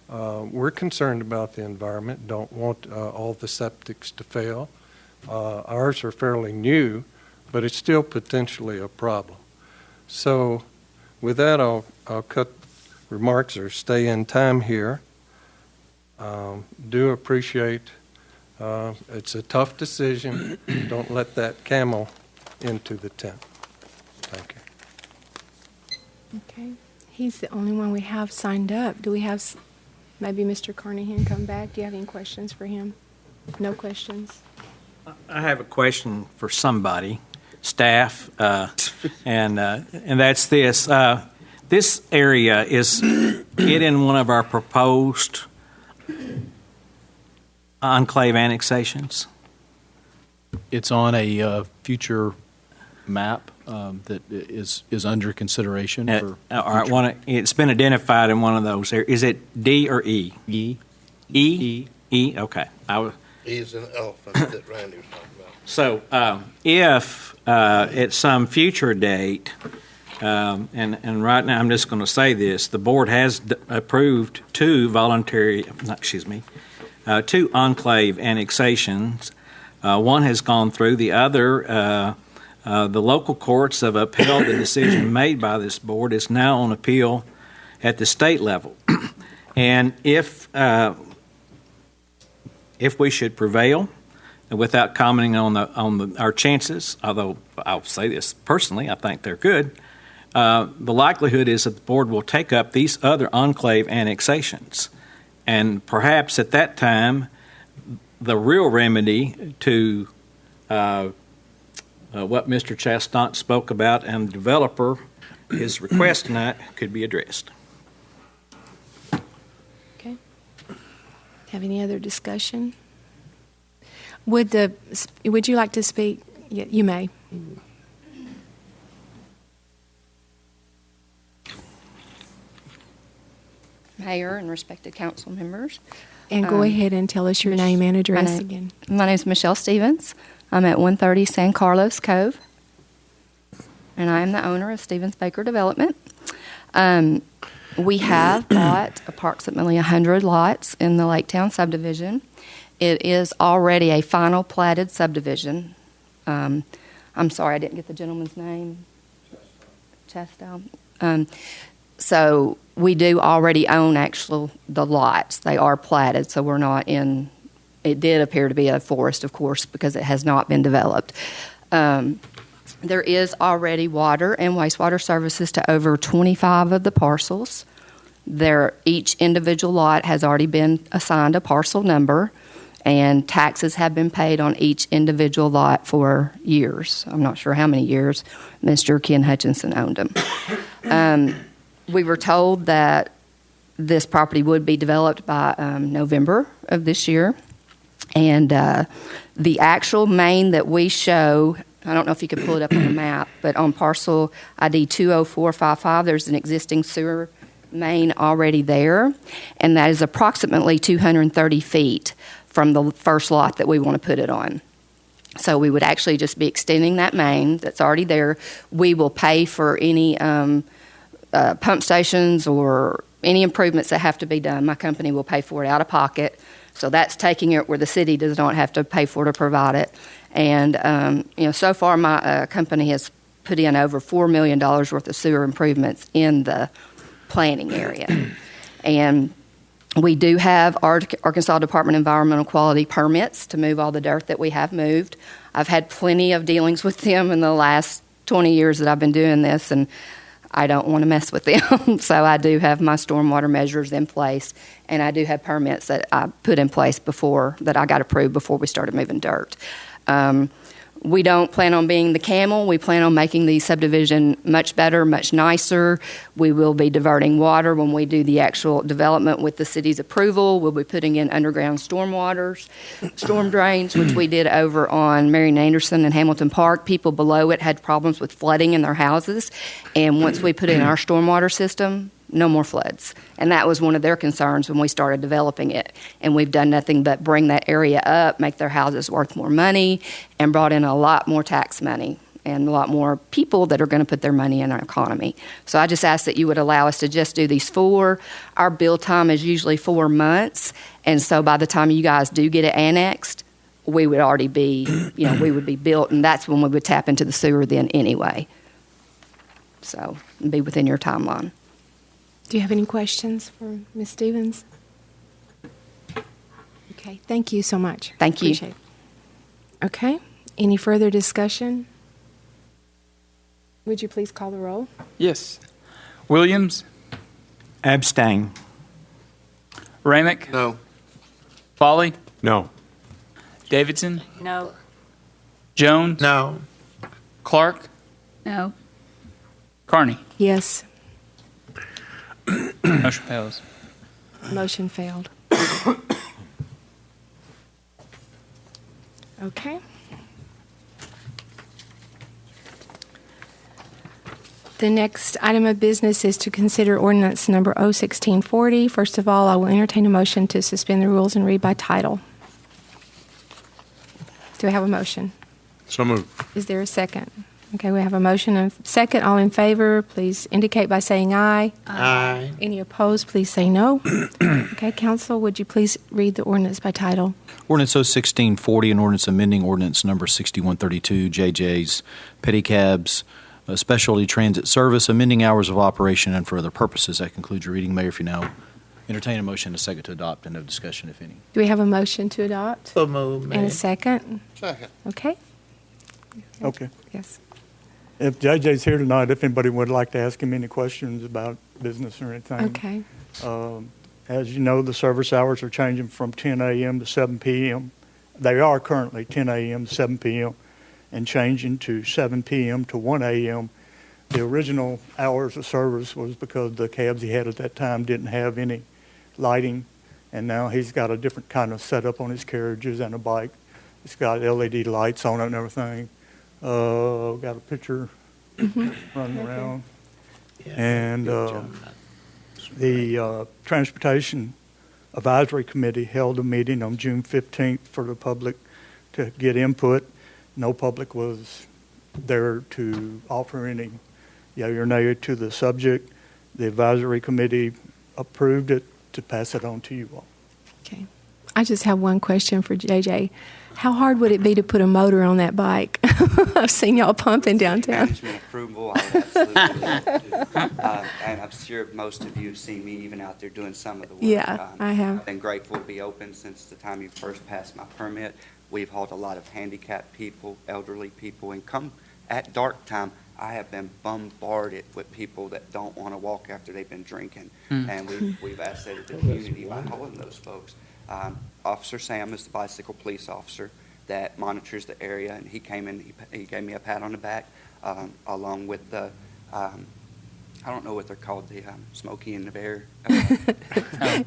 We're concerned about the environment, don't want all the septics to fail. Ours are fairly new, but it's still potentially a problem. So with that, I'll cut remarks or stay in time here. Do appreciate it's a tough decision. Don't let that camel into the tent. Thank you. Okay. He's the only one we have signed up. Do we have maybe Mr. Carnahan come back? Do you have any questions for him? No questions? I have a question for somebody, staff, and that's this. This area, is it in one of our proposed enclave annexations? It's on a future map that is under consideration for. All right, it's been identified in one of those. Is it D or E? E. E? E, okay. He's an elephant that Randy was talking about. So if at some future date, and right now I'm just going to say this, the board has approved two enclave annexations. One has gone through, the other, the local courts have upheld the decision made by this board. It's now on appeal at the state level. And if we should prevail, and without commenting on our chances, although I'll say this personally, I think they're good, the likelihood is that the board will take up these other enclave annexations. And perhaps at that time, the real remedy to what Mr. Chastant spoke about and the developer, his request tonight, could be addressed. Okay. Have any other discussion? Would you like to speak? Yeah, you may. Mayor and respected council members. And go ahead and tell us your name and address again. My name is Michelle Stevens. I'm at 130 San Carlos Cove, and I am the owner of Stevens Baker Development. We have bought approximately 100 lots in the Laketown subdivision. It is already a final platted subdivision. I'm sorry, I didn't get the gentleman's name. Chastel. So we do already own the lots. They are platted, so we're not in. It did appear to be a forest, of course, because it has not been developed. There is already water and wastewater services to over 25 of the parcels. Each individual lot has already been assigned a parcel number, and taxes have been paid on each individual lot for years. I'm not sure how many years Mr. Ken Hutchinson owned them. We were told that this property would be developed by November of this year. And the actual main that we show, I don't know if you could pull it up on the map, but on parcel ID 20455, there's an existing sewer main already there. And that is approximately 230 feet from the first lot that we want to put it on. So we would actually just be extending that main that's already there. We will pay for any pump stations or any improvements that have to be done. My company will pay for it out of pocket. So that's taking it where the city does not have to pay for it or provide it. And, so far my company has put in over $4 million worth of sewer improvements in the planning area. And we do have Arkansas Department of Environmental Quality permits to move all the dirt that we have moved. I've had plenty of dealings with them in the last 20 years that I've been doing this, and I don't want to mess with them. So I do have my stormwater measures in place, and I do have permits that I put in place that I got approved before we started moving dirt. We don't plan on being the camel. We plan on making the subdivision much better, much nicer. We will be diverting water when we do the actual development with the city's approval. We'll be putting in underground storm drains, which we did over on Marion Anderson and Hamilton Park. People below it had problems with flooding in their houses. And once we put in our stormwater system, no more floods. And that was one of their concerns when we started developing it. And we've done nothing but bring that area up, make their houses worth more money, and brought in a lot more tax money and a lot more people that are going to put their money in our economy. So I just ask that you would allow us to just do these 4. Our build time is usually 4 months. And so by the time you guys do get it annexed, we would already be, we would be built. And that's when we would tap into the sewer then anyway. So be within your timeline. Do you have any questions for Ms. Stevens? Okay, thank you so much. Thank you. Appreciate it. Okay, any further discussion? Would you please call the roll? Yes. Williams? Abstain. Ramick? No. Folly? No. Davidson? No. Jones? No. Clark? No. Carney? Yes. Motion fails. Motion failed. Okay. The next item of business is to consider ordinance number 01640. First of all, I will entertain a motion to suspend the rules and read by title. Do I have a motion? So moved. Is there a second? Okay, we have a motion and second. All in favor, please indicate by saying aye. Aye. Any opposed, please say no. Okay, council, would you please read the ordinance by title? Ordinance 01640, an ordinance amending ordinance number 6132, JJ's Petty Cabs, Specialty Transit Service, amending hours of operation and for other purposes. That concludes your reading, Mayor. If you now entertain a motion, a second to adopt, and no discussion, if any. Do we have a motion to adopt? So moved, And Mayor. a second? Second. Okay. Okay. Yes. If JJ's here tonight, if anybody would like to ask him any questions about business or anything. Okay. As you know, the service hours are changing from 10 a.m. to 7 p.m. They are currently 10 a.m. to 7 p.m. and changing to 7 p.m. to 1 a.m. The original hours of service was because the cabs he had at that time didn't have any lighting, and now he's got a different kind of setup on his carriages and a bike. It's got LED lights on it and everything. Got a picture running around. And the Transportation Advisory Committee held a meeting on June 15th for the public to get input. No public was there to offer any yea or nay to the subject. The Advisory Committee approved it to pass it on to you all. Okay. I just have one question for JJ. How hard would it be to put a motor on that bike? I've seen y'all pumping downtown. Management approval, I would absolutely love to. And I'm sure most of you have seen me even out there doing some of the work. Yeah, I have. I've been grateful to be open since the time you first passed my permit. We've hauled a lot of handicapped people, elderly people, and come at dark time, I have been bombarded with people that don't want to walk after they've been drinking. And we've asset the community by hauling those folks. Officer Sam is the bicycle police officer that monitors the area, and he came in, he gave me a pat on the back, along with the, I don't know what they're called, the Smokey and the Bear.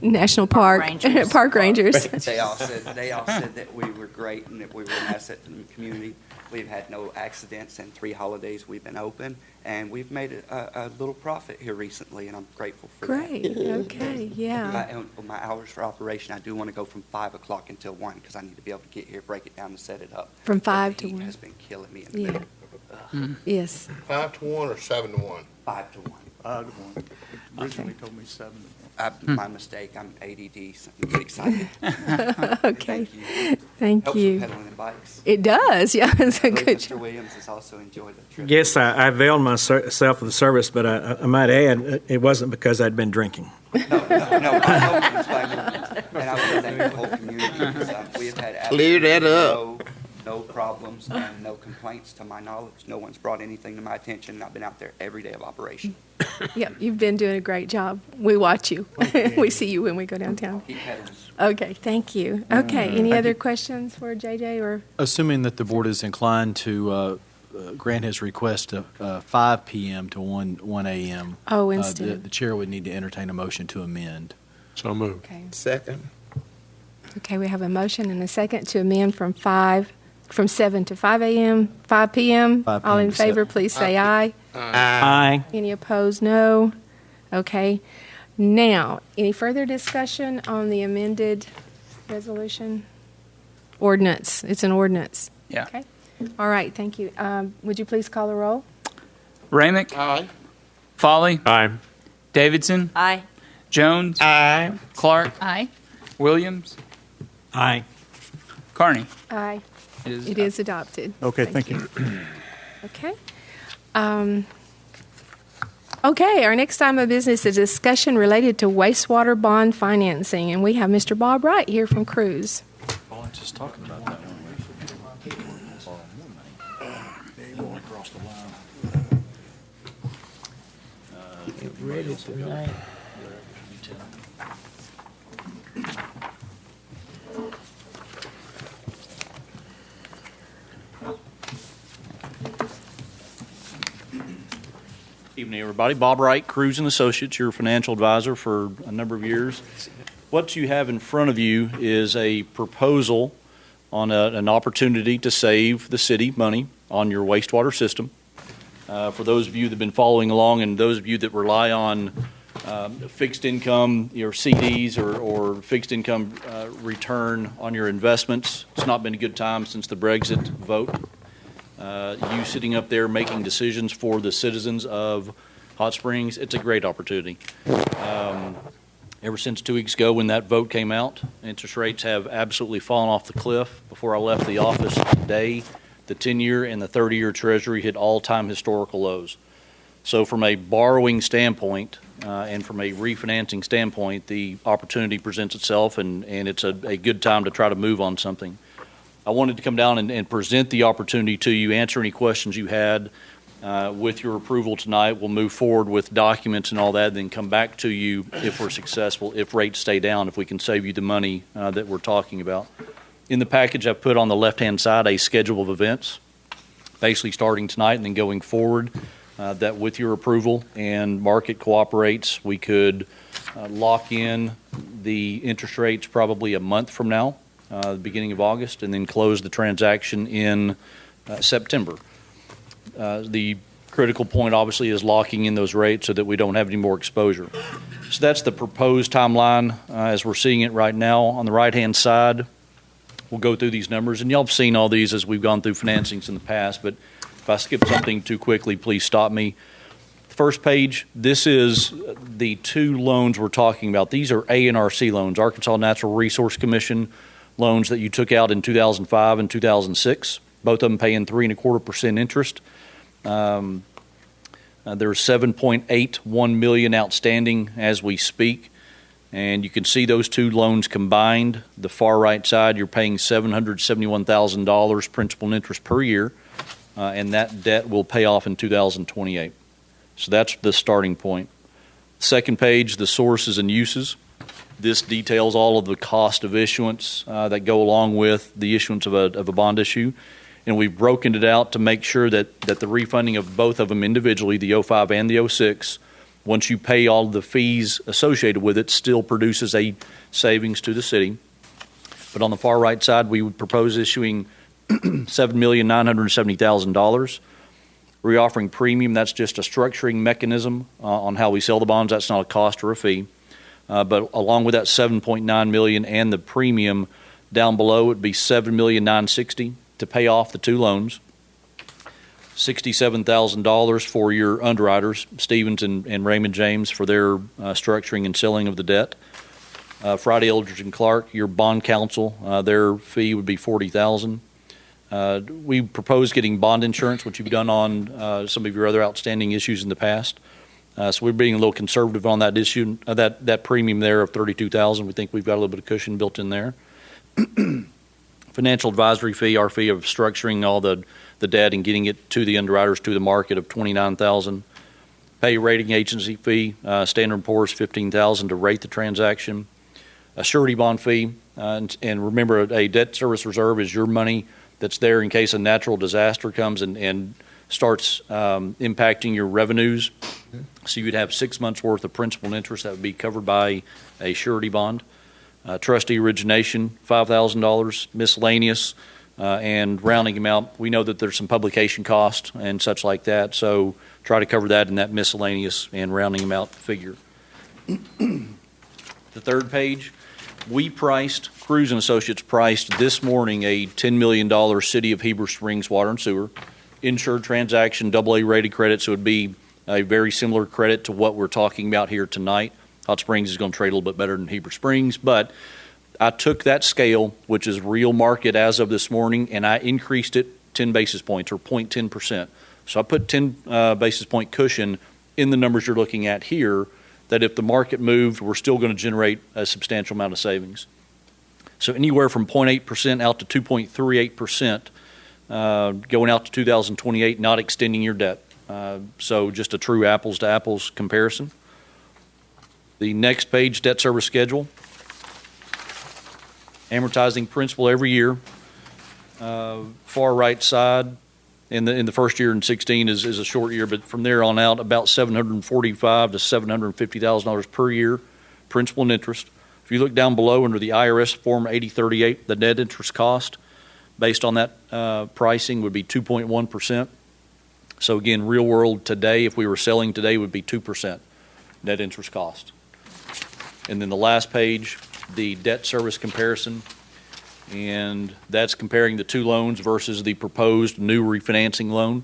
National Park. Rangers. Park Rangers. They all said that we were great and that we were an asset to the community. We've had no accidents in 3 holidays we've been open, and we've made a little profit here recently, and I'm grateful for Great. that. Okay. Yeah. My hours for operation, I do want to go from 5 o'clock until 1 because I need to be able to get here, break it down, and set it up. From 5 The to heat 1. has been killing me in the Yeah. middle. Yes. 5 to 1 or 7 to 1? 5 to 1. Originally told me 7. My mistake. I'm ADD. So I'm getting excited. Okay. Thank you. Thank Helps you. with pedaling and bikes. It does. Yeah. It's a I believe good Mr. job. Williams has also enjoyed the trip. Yes, I availed myself of the service, but I might add, it wasn't because I'd been drinking. No, I hope it was by no means. And I want to thank the whole community because we have had Clear that absolutely no problems and no complaints to my knowledge. No one's brought anything to my attention, and I've been out there every day of operation. Yep. You've been doing a great job. We watch you. We see you when we go downtown. Keep pedaling. Okay. Thank you. Okay. Any other questions for JJ or? Assuming that the board is inclined to grant his request of 5 p.m. to 1 a.m. Oh, instead. The chair would need to entertain a motion to amend. So moved. Okay. Second. Okay. We have a motion and a second to amend from 7 to 5 a.m., 5 p.m. 5 All in p.m. to favor, 7. please say aye. Aye. Any opposed, no. Okay. Now, any further discussion on the amended resolution? Ordinance. It's an ordinance. Yeah. Okay. All right. Thank you. Would you please call the roll? Ramick? Aye. Folly? Aye. Davidson? Aye. Jones? Aye. Clark? Aye. Williams? Aye. Carney? Aye. It is It is adopted. Okay, thank you. Okay. Okay, our next item of business is a discussion related to wastewater bond financing, and we have Mr. Bob Wright here from Cruise. Oh, I'm just talking about that. Get ready tonight. evening, everybody. Bob Wright, Cruz and Associates, your financial advisor for a number of years. What you have in front of you is a proposal on an opportunity to save the city money on your wastewater system. For those of you that have been following along and those of you that rely on fixed income, your CDs or fixed income return on your investments, it's not been a good time since the Brexit vote. You sitting up there making decisions for the citizens of Hot Springs, it's a great opportunity. Ever since 2 weeks ago when that vote came out, interest rates have absolutely fallen off the cliff. Before I left the office today, the 10-year and the 30-year Treasury hit all-time historical lows. So from a borrowing standpoint and from a refinancing standpoint, the opportunity presents itself, and it's a good time to try to move on something. I wanted to come down and present the opportunity to you, answer any questions you had. With your approval tonight, we'll move forward with documents and all that, then come back to you if we're successful, if rates stay down, if we can save you the money that we're talking about. In the package, I've put on the left-hand side a schedule of events, basically starting tonight and then going forward, that with your approval and market cooperates, we could lock in the interest rates probably a month from now, the beginning of August, and then close the transaction in September. The critical point, obviously, is locking in those rates so that we don't have any more exposure. So that's the proposed timeline as we're seeing it right now. On the right-hand side, we'll go through these numbers, and y'all have seen all these as we've gone through financings in the past, but if I skip something too quickly, please stop me. The first page, this is the two loans we're talking about. These are A and RC loans, Arkansas Natural Resource Commission loans that you took out in 2005 and 2006, both of them paying 3.25% interest. There's $7.81 million outstanding as we speak, and you can see those two loans combined. The far right side, you're paying $771,000 principal and interest per year, and that debt will pay off in 2028. So that's the starting point. Second page, the sources and uses. This details all of the cost of issuance that go along with the issuance of a bond issue. And we've broken it out to make sure that the refunding of both of them individually, the 05 and the 06, once you pay all the fees associated with it, still produces a savings to the city. But on the far right side, we would propose issuing $7,970,000. Reoffering premium, that's just a structuring mechanism on how we sell the bonds. That's not a cost or a fee. But along with that $7.9 million and the premium down below, it would be $7,960,000 to pay off the two loans. $67,000 for your underwriters, Stevens and Raymond James, for their structuring and selling of the debt. Friday Eldridge and Clark, your bond counsel, their fee would be $40,000. We propose getting bond insurance, which you've done on some of your other outstanding issues in the past. So we're being a little conservative on that issue, that premium there of $32,000. We think we've got a little bit of cushion built in there. Financial advisory fee, our fee of structuring all the debt and getting it to the underwriters, to the market, of $29,000. Pay rating agency fee, Standard & Poor's $15,000 to rate the transaction. A surety bond fee, and remember, a debt service reserve is your money that's there in case a natural disaster comes and starts impacting your revenues. So you'd have 6 months worth of principal and interest that would be covered by a surety bond. Trustee origination, $5,000, miscellaneous, and rounding them out. We know that there's some publication costs and such like that, so try to cover that in that miscellaneous and rounding them out figure. The third page, Cruz and Associates priced this morning a $10 million City of Heber Springs water and sewer. Insured transaction, AA rated credit, so it would be a very similar credit to what we're talking about here tonight. Hot Springs is going to trade a little bit better than Heber Springs, but I took that scale, which is real market as of this morning, and I increased it 10 basis points, or 0.10%. So I put 10 basis point cushion in the numbers you're looking at here, that if the market moved, we're still going to generate a substantial amount of savings. So anywhere from 0.8% out to 2.38%, going out to 2028, not extending your debt. So just a true apples to apples comparison. The next page, debt service schedule. Amortizing principal every year. Far right side, in the first year in 16 is a short year, but from there on out, about $745,000 to $750,000 per year, principal and interest. If you look down below under the IRS Form 8038, the net interest cost based on that pricing would be 2.1%. So again, real world today, if we were selling today, would be 2% net interest cost. And then the last page, the debt service comparison, and that's comparing the two loans versus the proposed new refinancing loan.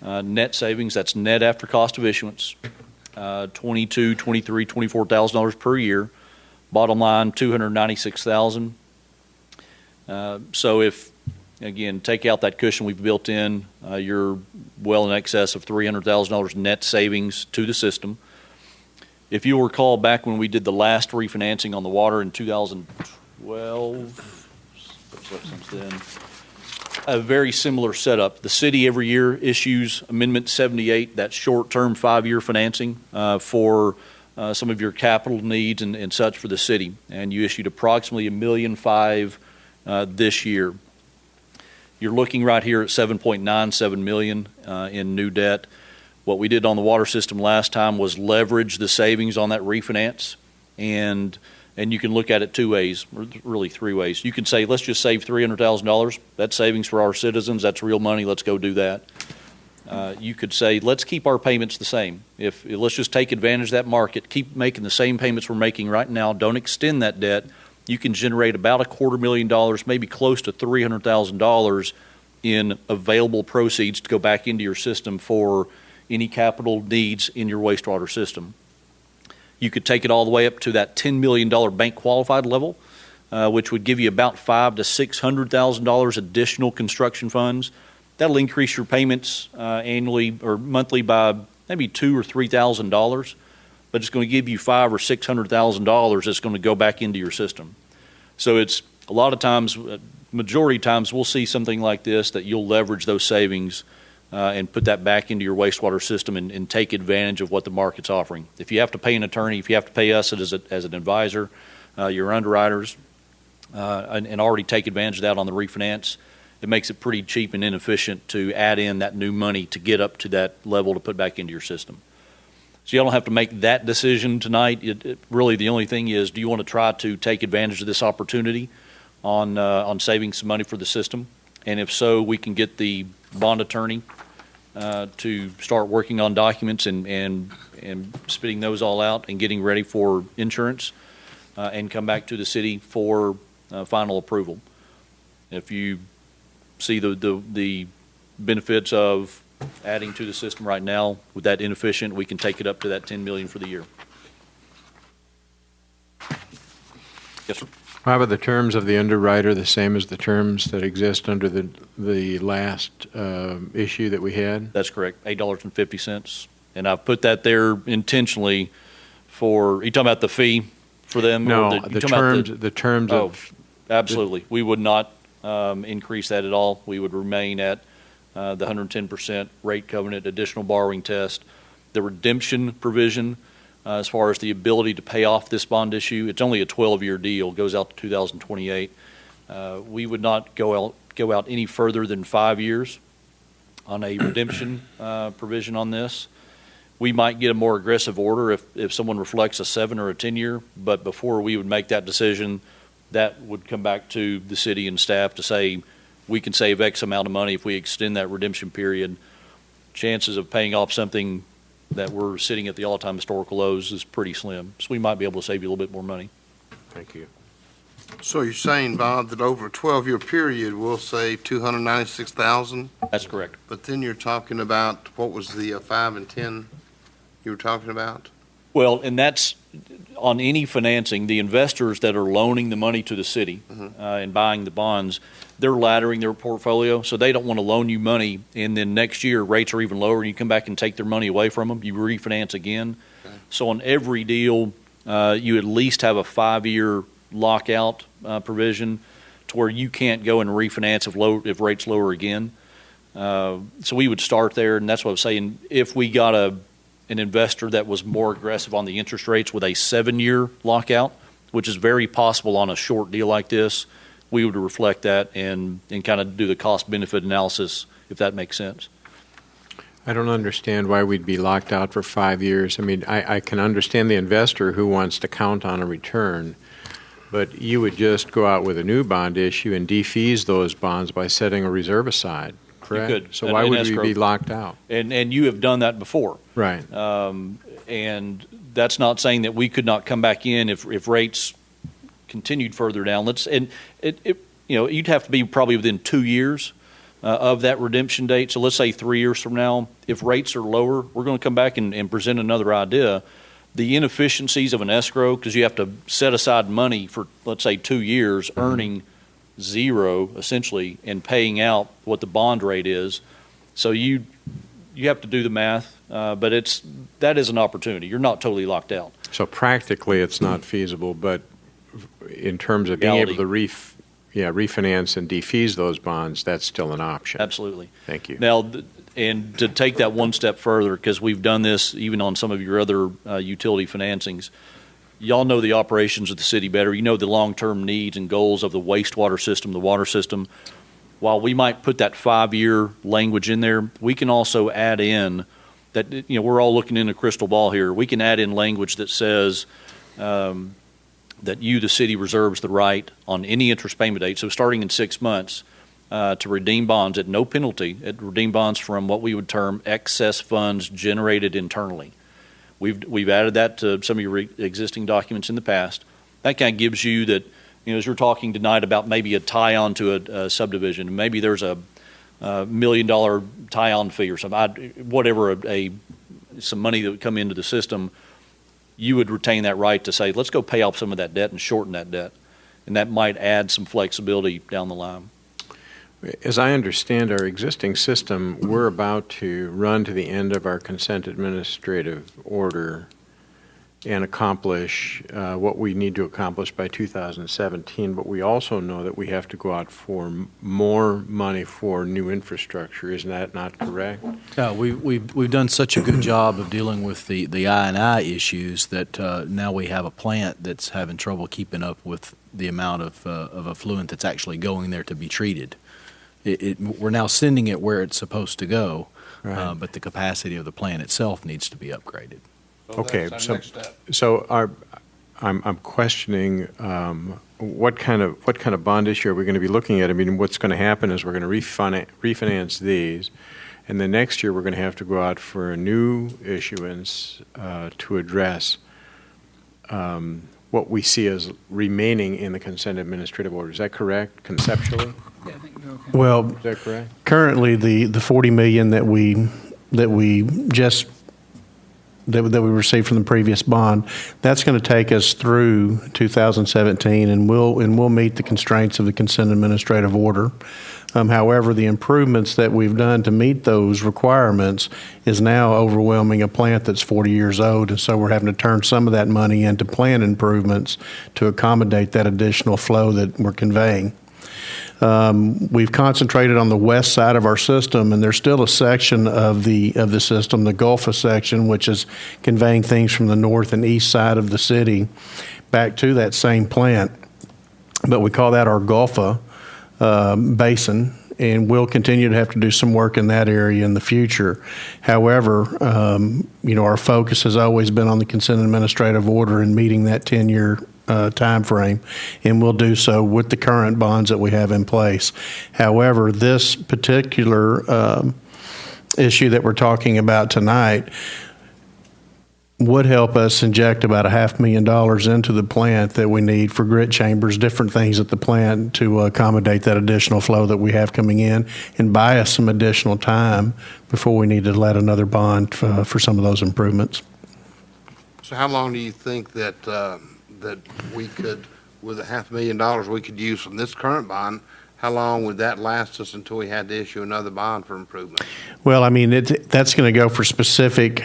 Net savings, that's net after cost of issuance, $22,000, $23,000, $24,000 per year. Bottom line, $296,000. So if, again, take out that cushion we've built in, you're well in excess of $300,000 net savings to the system. If you'll recall back when we did the last refinancing on the water in 2012, since then, a very similar setup. The city every year issues Amendment 78, that short-term 5-year financing for some of your capital needs and such for the city. And you issued approximately $1.5 million this year. You're looking right here at $7.97 million in new debt. What we did on the water system last time was leverage the savings on that refinance, and you can look at it two ways, or really three ways. You can say, let's just save $300,000. That's savings for our citizens. That's real money. Let's go do that. You could say, let's keep our payments the same. Let's just take advantage of that market, keep making the same payments we're making right now. Don't extend that debt. You can generate about $250,000, maybe close to $300,000 in available proceeds to go back into your system for any capital needs in your wastewater system. You could take it all the way up to that $10 million bank qualified level, which would give you about $500,000 to $600,000 additional construction funds. That'll increase your payments annually or monthly by maybe $2,000 or $3,000, but it's going to give you $500,000 or $600,000 that's going to go back into your system. So it's a lot of times, majority of times, we'll see something like this that you'll leverage those savings and put that back into your wastewater system and take advantage of what the market's offering. If you have to pay an attorney, if you have to pay us as an advisor, your underwriters, and already take advantage of that on the refinance, it makes it pretty cheap and inefficient to add in that new money to get up to that level to put back into your system. So you don't have to make that decision tonight. Really, the only thing is, do you want to try to take advantage of this opportunity on saving some money for the system? And if so, we can get the bond attorney to start working on documents and spitting those all out and getting ready for insurance and come back to the city for final approval. If you see the benefits of adding to the system right now with that inefficient, we can take it up to that $10 million for the year. Yes, sir. How about the terms of the underwriter the same as the terms that exist under the last issue that we had? That's correct, $8.50. And I've put that there intentionally for, are you talking about the fee for them? No, the terms of... Absolutely. We would not increase that at all. We would remain at the 110% rate covenant, additional borrowing test. The redemption provision, as far as the ability to pay off this bond issue, it's only a 12-year deal, goes out to 2028. We would not go out any further than 5 years on a redemption provision on this. We might get a more aggressive order if someone reflects a 7 or a 10-year, but before we would make that decision, that would come back to the city and staff to say, we can save X amount of money if we extend that redemption period. Chances of paying off something that we're sitting at the all-time historical lows is pretty slim. So we might be able to save you a little bit more money. Thank you. So you're saying, Bob, that over a 12-year period, we'll save $296,000? That's correct. But then you're talking about, what was the 5 and 10 you were talking about? Well, and that's on any financing, the investors that are loaning the money to the city and buying the bonds, they're laddering their portfolio, so they don't want to loan you money, and then next year rates are even lower, and you come back and take their money away from them. You refinance again. Okay. So on every deal, you at least have a 5-year lockout provision to where you can't go and refinance if rates lower again. So we would start there, and that's what I was saying. If we got an investor that was more aggressive on the interest rates with a 7-year lockout, which is very possible on a short deal like this, we would reflect that and kind of do the cost-benefit analysis if that makes sense. I don't understand why we'd be locked out for 5 years. I mean, I can understand the investor who wants to count on a return, but you would just go out with a new bond issue and defease those bonds by setting a reserve aside, correct? You could. So why in would escrow. we be locked out? And you have done that before. Right. And that's not saying that we could not come back in if rates continued further down. You'd have to be probably within 2 years of that redemption date. So let's say 3 years from now, if rates are lower, we're going to come back and present another idea. The inefficiencies of an escrow, because you have to set aside money for, let's say, 2 years, earning zero essentially and paying out what the bond rate is. So you have to do the math, but that is an opportunity. You're not totally locked out. So practically, it's not feasible, but in terms of being able to refinance and defease those bonds, that's still an option. Absolutely. Thank you. Now, and to take that one step further, because we've done this even on some of your other utility financings, y'all know the operations of the city better. You know the long-term needs and goals of the wastewater system, the water system. While we might put that 5-year language in there, we can also add in that, we're all looking in a crystal ball here. We can add in language that says that the city, reserves the right on any interest payment date. So starting in 6 months, to redeem bonds at no penalty, redeem bonds from what we would term excess funds generated internally. We've added that to some of your existing documents in the past. That kind of gives you that, as you're talking tonight about maybe a tie-on to a subdivision, maybe there's a $1 million tie-on fee or something, whatever, some money that would come into the system, you would retain that right to say, let's go pay off some of that debt and shorten that debt. And that might add some flexibility down the line. As I understand our existing system, we're about to run to the end of our consent administrative order and accomplish what we need to accomplish by 2017, but we also know that we have to go out for more money for new infrastructure. Isn't that not correct? Yeah, we've done such a good job of dealing with the I&I issues that now we have a plant that's having trouble keeping up with the amount of effluent that's actually going there to be treated. We're now sending it where it's supposed to go, Right. but the capacity of the plant itself needs to be upgraded. Okay, so I'm questioning what kind of bond issue are we going to be looking at? I mean, what's going to happen is we're going to refinance these, and then next year we're going to have to go out for a new issuance to address what we see as remaining in the consent administrative order. Is that correct, conceptually? Well, Is that correct? currently the $40 million that we received from the previous bond, that's going to take us through 2017, and we'll meet the constraints of the consent administrative order. However, the improvements that we've done to meet those requirements is now overwhelming a plant that's 40 years old, and so we're having to turn some of that money into plant improvements to accommodate that additional flow that we're conveying. We've concentrated on the west side of our system, and there's still a section of the system, the Gulfa section, which is conveying things from the north and east side of the city back to that same plant. But we call that our Gulfa basin, and we'll continue to have to do some work in that area in the future. However, our focus has always been on the consent administrative order and meeting that 10-year time frame, and we'll do so with the current bonds that we have in place. However, this particular issue that we're talking about tonight would help us inject about $500,000 into the plant that we need for grit chambers, different things at the plant to accommodate that additional flow that we have coming in, and buy us some additional time before we need to let another bond for some of those improvements. So how long do you think that we could, with $500,000 we could use from this current bond, how long would that last us until we had to issue another bond for improvement? Well, I mean, that's going to go for specific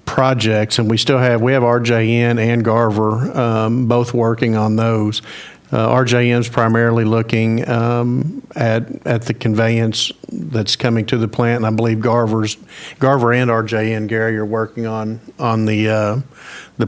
projects, and we have RJN and Garver both working on those. RJM's primarily looking at the conveyance that's coming to the plant, and I believe Garver and RJN, Gary, are working on the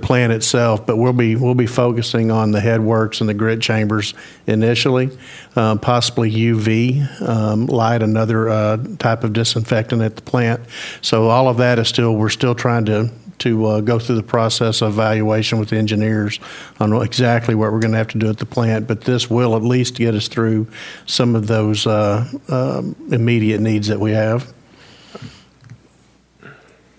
plant itself. But we'll be focusing on the headworks and the grit chambers initially, possibly UV light, another type of disinfectant at the plant. So all of that is we're still trying to go through the process of evaluation with the engineers on exactly what we're going to have to do at the plant, but this will at least get us through some of those immediate needs that we have.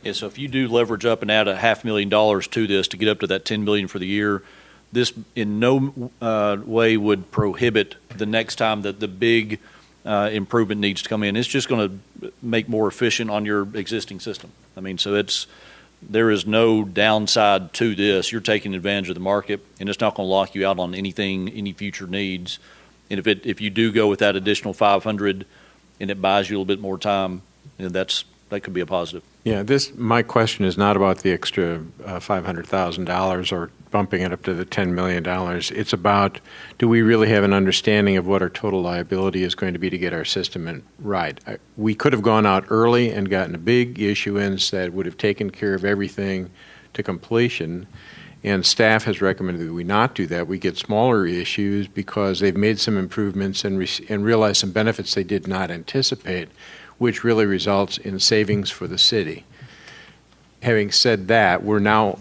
Yeah, so if you do leverage up and add $500,000 to this to get up to that $10 million for the year, this in no way would prohibit the next time that the big improvement needs to come in. It's just going to make more efficient on your existing system. I mean, so there is no downside to this. You're taking advantage of the market, and it's not going to lock you out on any future needs. And if you do go with that additional 500, and it buys you a little bit more time, that could be a positive. Yeah, my question is not about the extra $500,000 or bumping it up to the $10 million. It's about, do we really have an understanding of what our total liability is going to be to get our system right? We could have gone out early and gotten a big issuance that would have taken care of everything to completion, and staff has recommended that we not do that. We get smaller issues because they've made some improvements and realized some benefits they did not anticipate, which really results in savings for the city. Having said that, we're now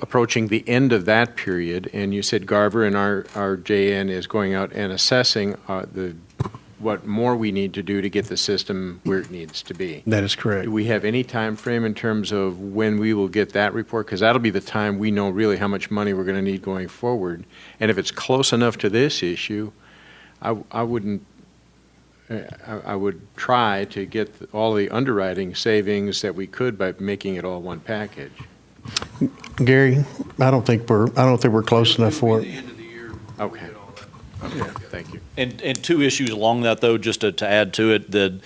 approaching the end of that period, and you said Garver and our JN is going out and assessing what more we need to do to get the system where it needs to be. That is correct. Do we have any time frame in terms of when we will get that report? Because that'll be the time we know really how much money we're going to need going forward. And if it's close enough to this issue, I would try to get all the underwriting savings that we could by making it all one package. Gary, I don't think we're close enough for it. Okay. Okay. Thank you. And two issues along that, though, just to add to it, that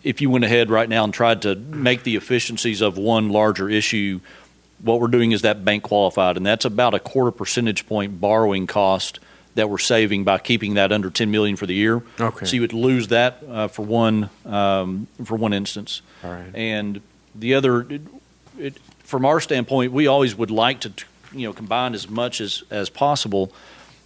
if you went ahead right now and tried to make the efficiencies of one larger issue, what we're doing is that bank qualified, and that's about a 0.25 percentage point borrowing cost that we're saving by keeping that under $10 million for the year. Okay. So you would lose that for one instance. All right. And the other, from our standpoint, we always would like to combine as much as possible.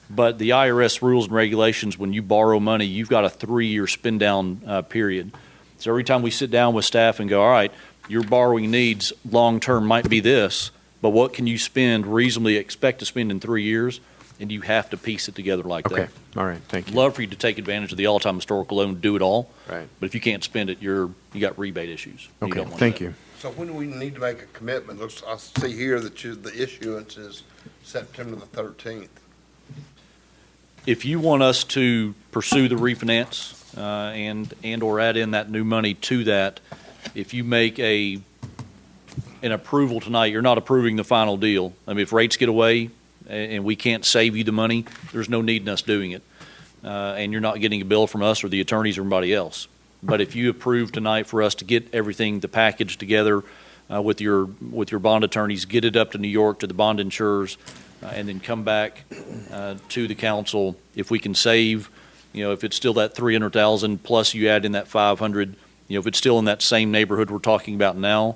But the IRS rules and regulations, when you borrow money, you've got a 3-year spin down period. So every time we sit down with staff and go, all right, your borrowing needs long term might be this, but what can you reasonably expect to spend in 3 years? And you have to piece it together like that. Okay. All right. Thank you. Love for you to take advantage of the all-time historical loan, do it all. Right. But if you can't spend it, you got rebate issues. You Okay. don't want Thank that. you. So when do we need to make a commitment? I see here that the issuance is September the 13th. If you want us to pursue the refinance and or add in that new money to that, if you make an approval tonight, you're not approving the final deal. I mean, if rates get away and we can't save you the money, there's no need in us doing it. And you're not getting a bill from us or the attorneys or anybody else. But if you approve tonight for us to get everything, the package together with your bond attorneys, get it up to New York to the bond insurers, and then come back to the council. If we can save, if it's still that $300,000 plus you add in that $500, if it's still in that same neighborhood we're talking about now,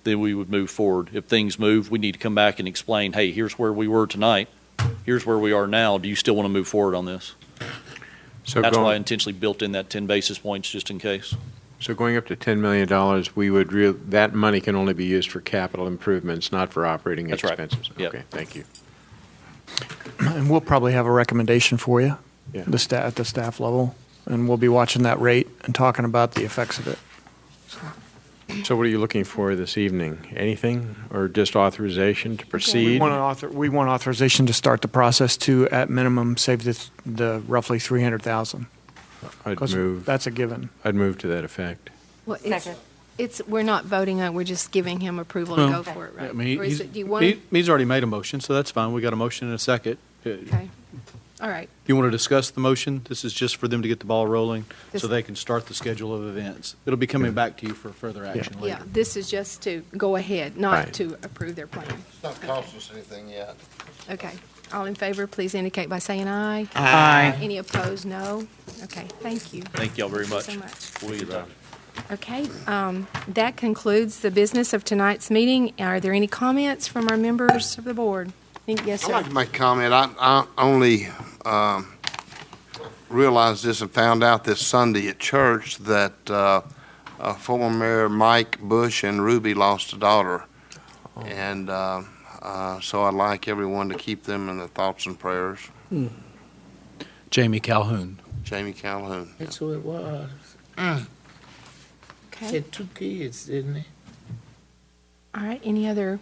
then we would move forward. If things move, we need to come back and explain, hey, here's where we were tonight. Here's where we are now. Do you still want to move forward on this? So that's why I intentionally built in that 10 basis points just in case. So going up to $10 million, that money can only be used for capital improvements, not for operating That's right. expenses. Yep. Okay, thank you. And we'll probably have a recommendation for you, Yeah. at the staff level, and we'll be watching that rate and talking about the effects of it. So what are you looking for this evening? Anything, or just authorization to proceed? We want authorization to start the process to, at minimum, save the roughly $300,000. I'd 'Cause move. that's a given. I'd move to that effect. Well, we're not voting on, we're just giving him approval to go for it, right? I mean, Or is it- do you want to? he's already made a motion, so that's fine. We got a motion and a second. Okay, all right. You want to discuss the motion? This is just for them to get the ball rolling This- so they can start the schedule of events. It'll be coming back to you for further action later. Yeah, this is just to go ahead, not Right. to approve their plan. It's not costing us anything yet. Okay, All in favor, please indicate by saying aye. Aye. Any opposed, no. Okay, thank you. Thank y'all very much. Thank you so much. We'll get that. Okay, that concludes the business of tonight's meeting. Are there any comments from our members of the board? Yes, I'd sir. like to make a comment. I only realized this and found out this Sunday at church that former Mayor Mike Bush and Ruby lost a daughter. And so I'd like everyone to keep them in their thoughts and prayers. Jamie Calhoun. Jamie Calhoun. That's who it was. He Okay, had 2 kids, didn't he? all right, any other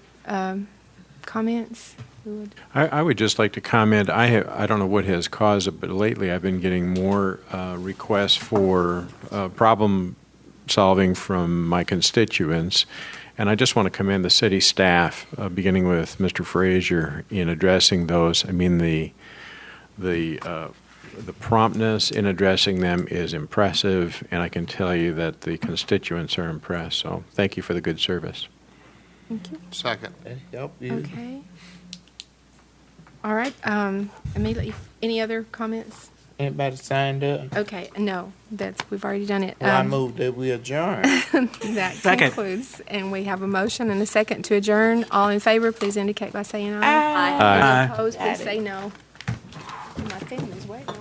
comments? Who would- I would just like to comment, I don't know what has caused it, but lately I've been getting more requests for problem solving from my constituents. And I just want to commend the city staff, beginning with Mr. Frazier, in addressing those. I mean, the promptness in addressing them is impressive, and I can tell you that the constituents are impressed. So thank you for the good service. Thank you. Second. That helped you. Okay. All right, immediately, any other comments? Anybody signed up? Okay, no, we've already done it. Well, I moved that we adjourn. That Second. concludes, and we have a motion and a second to adjourn. All in favor, please indicate by saying aye. Aye. Aye. Any opposed, please say no. My family's waiting.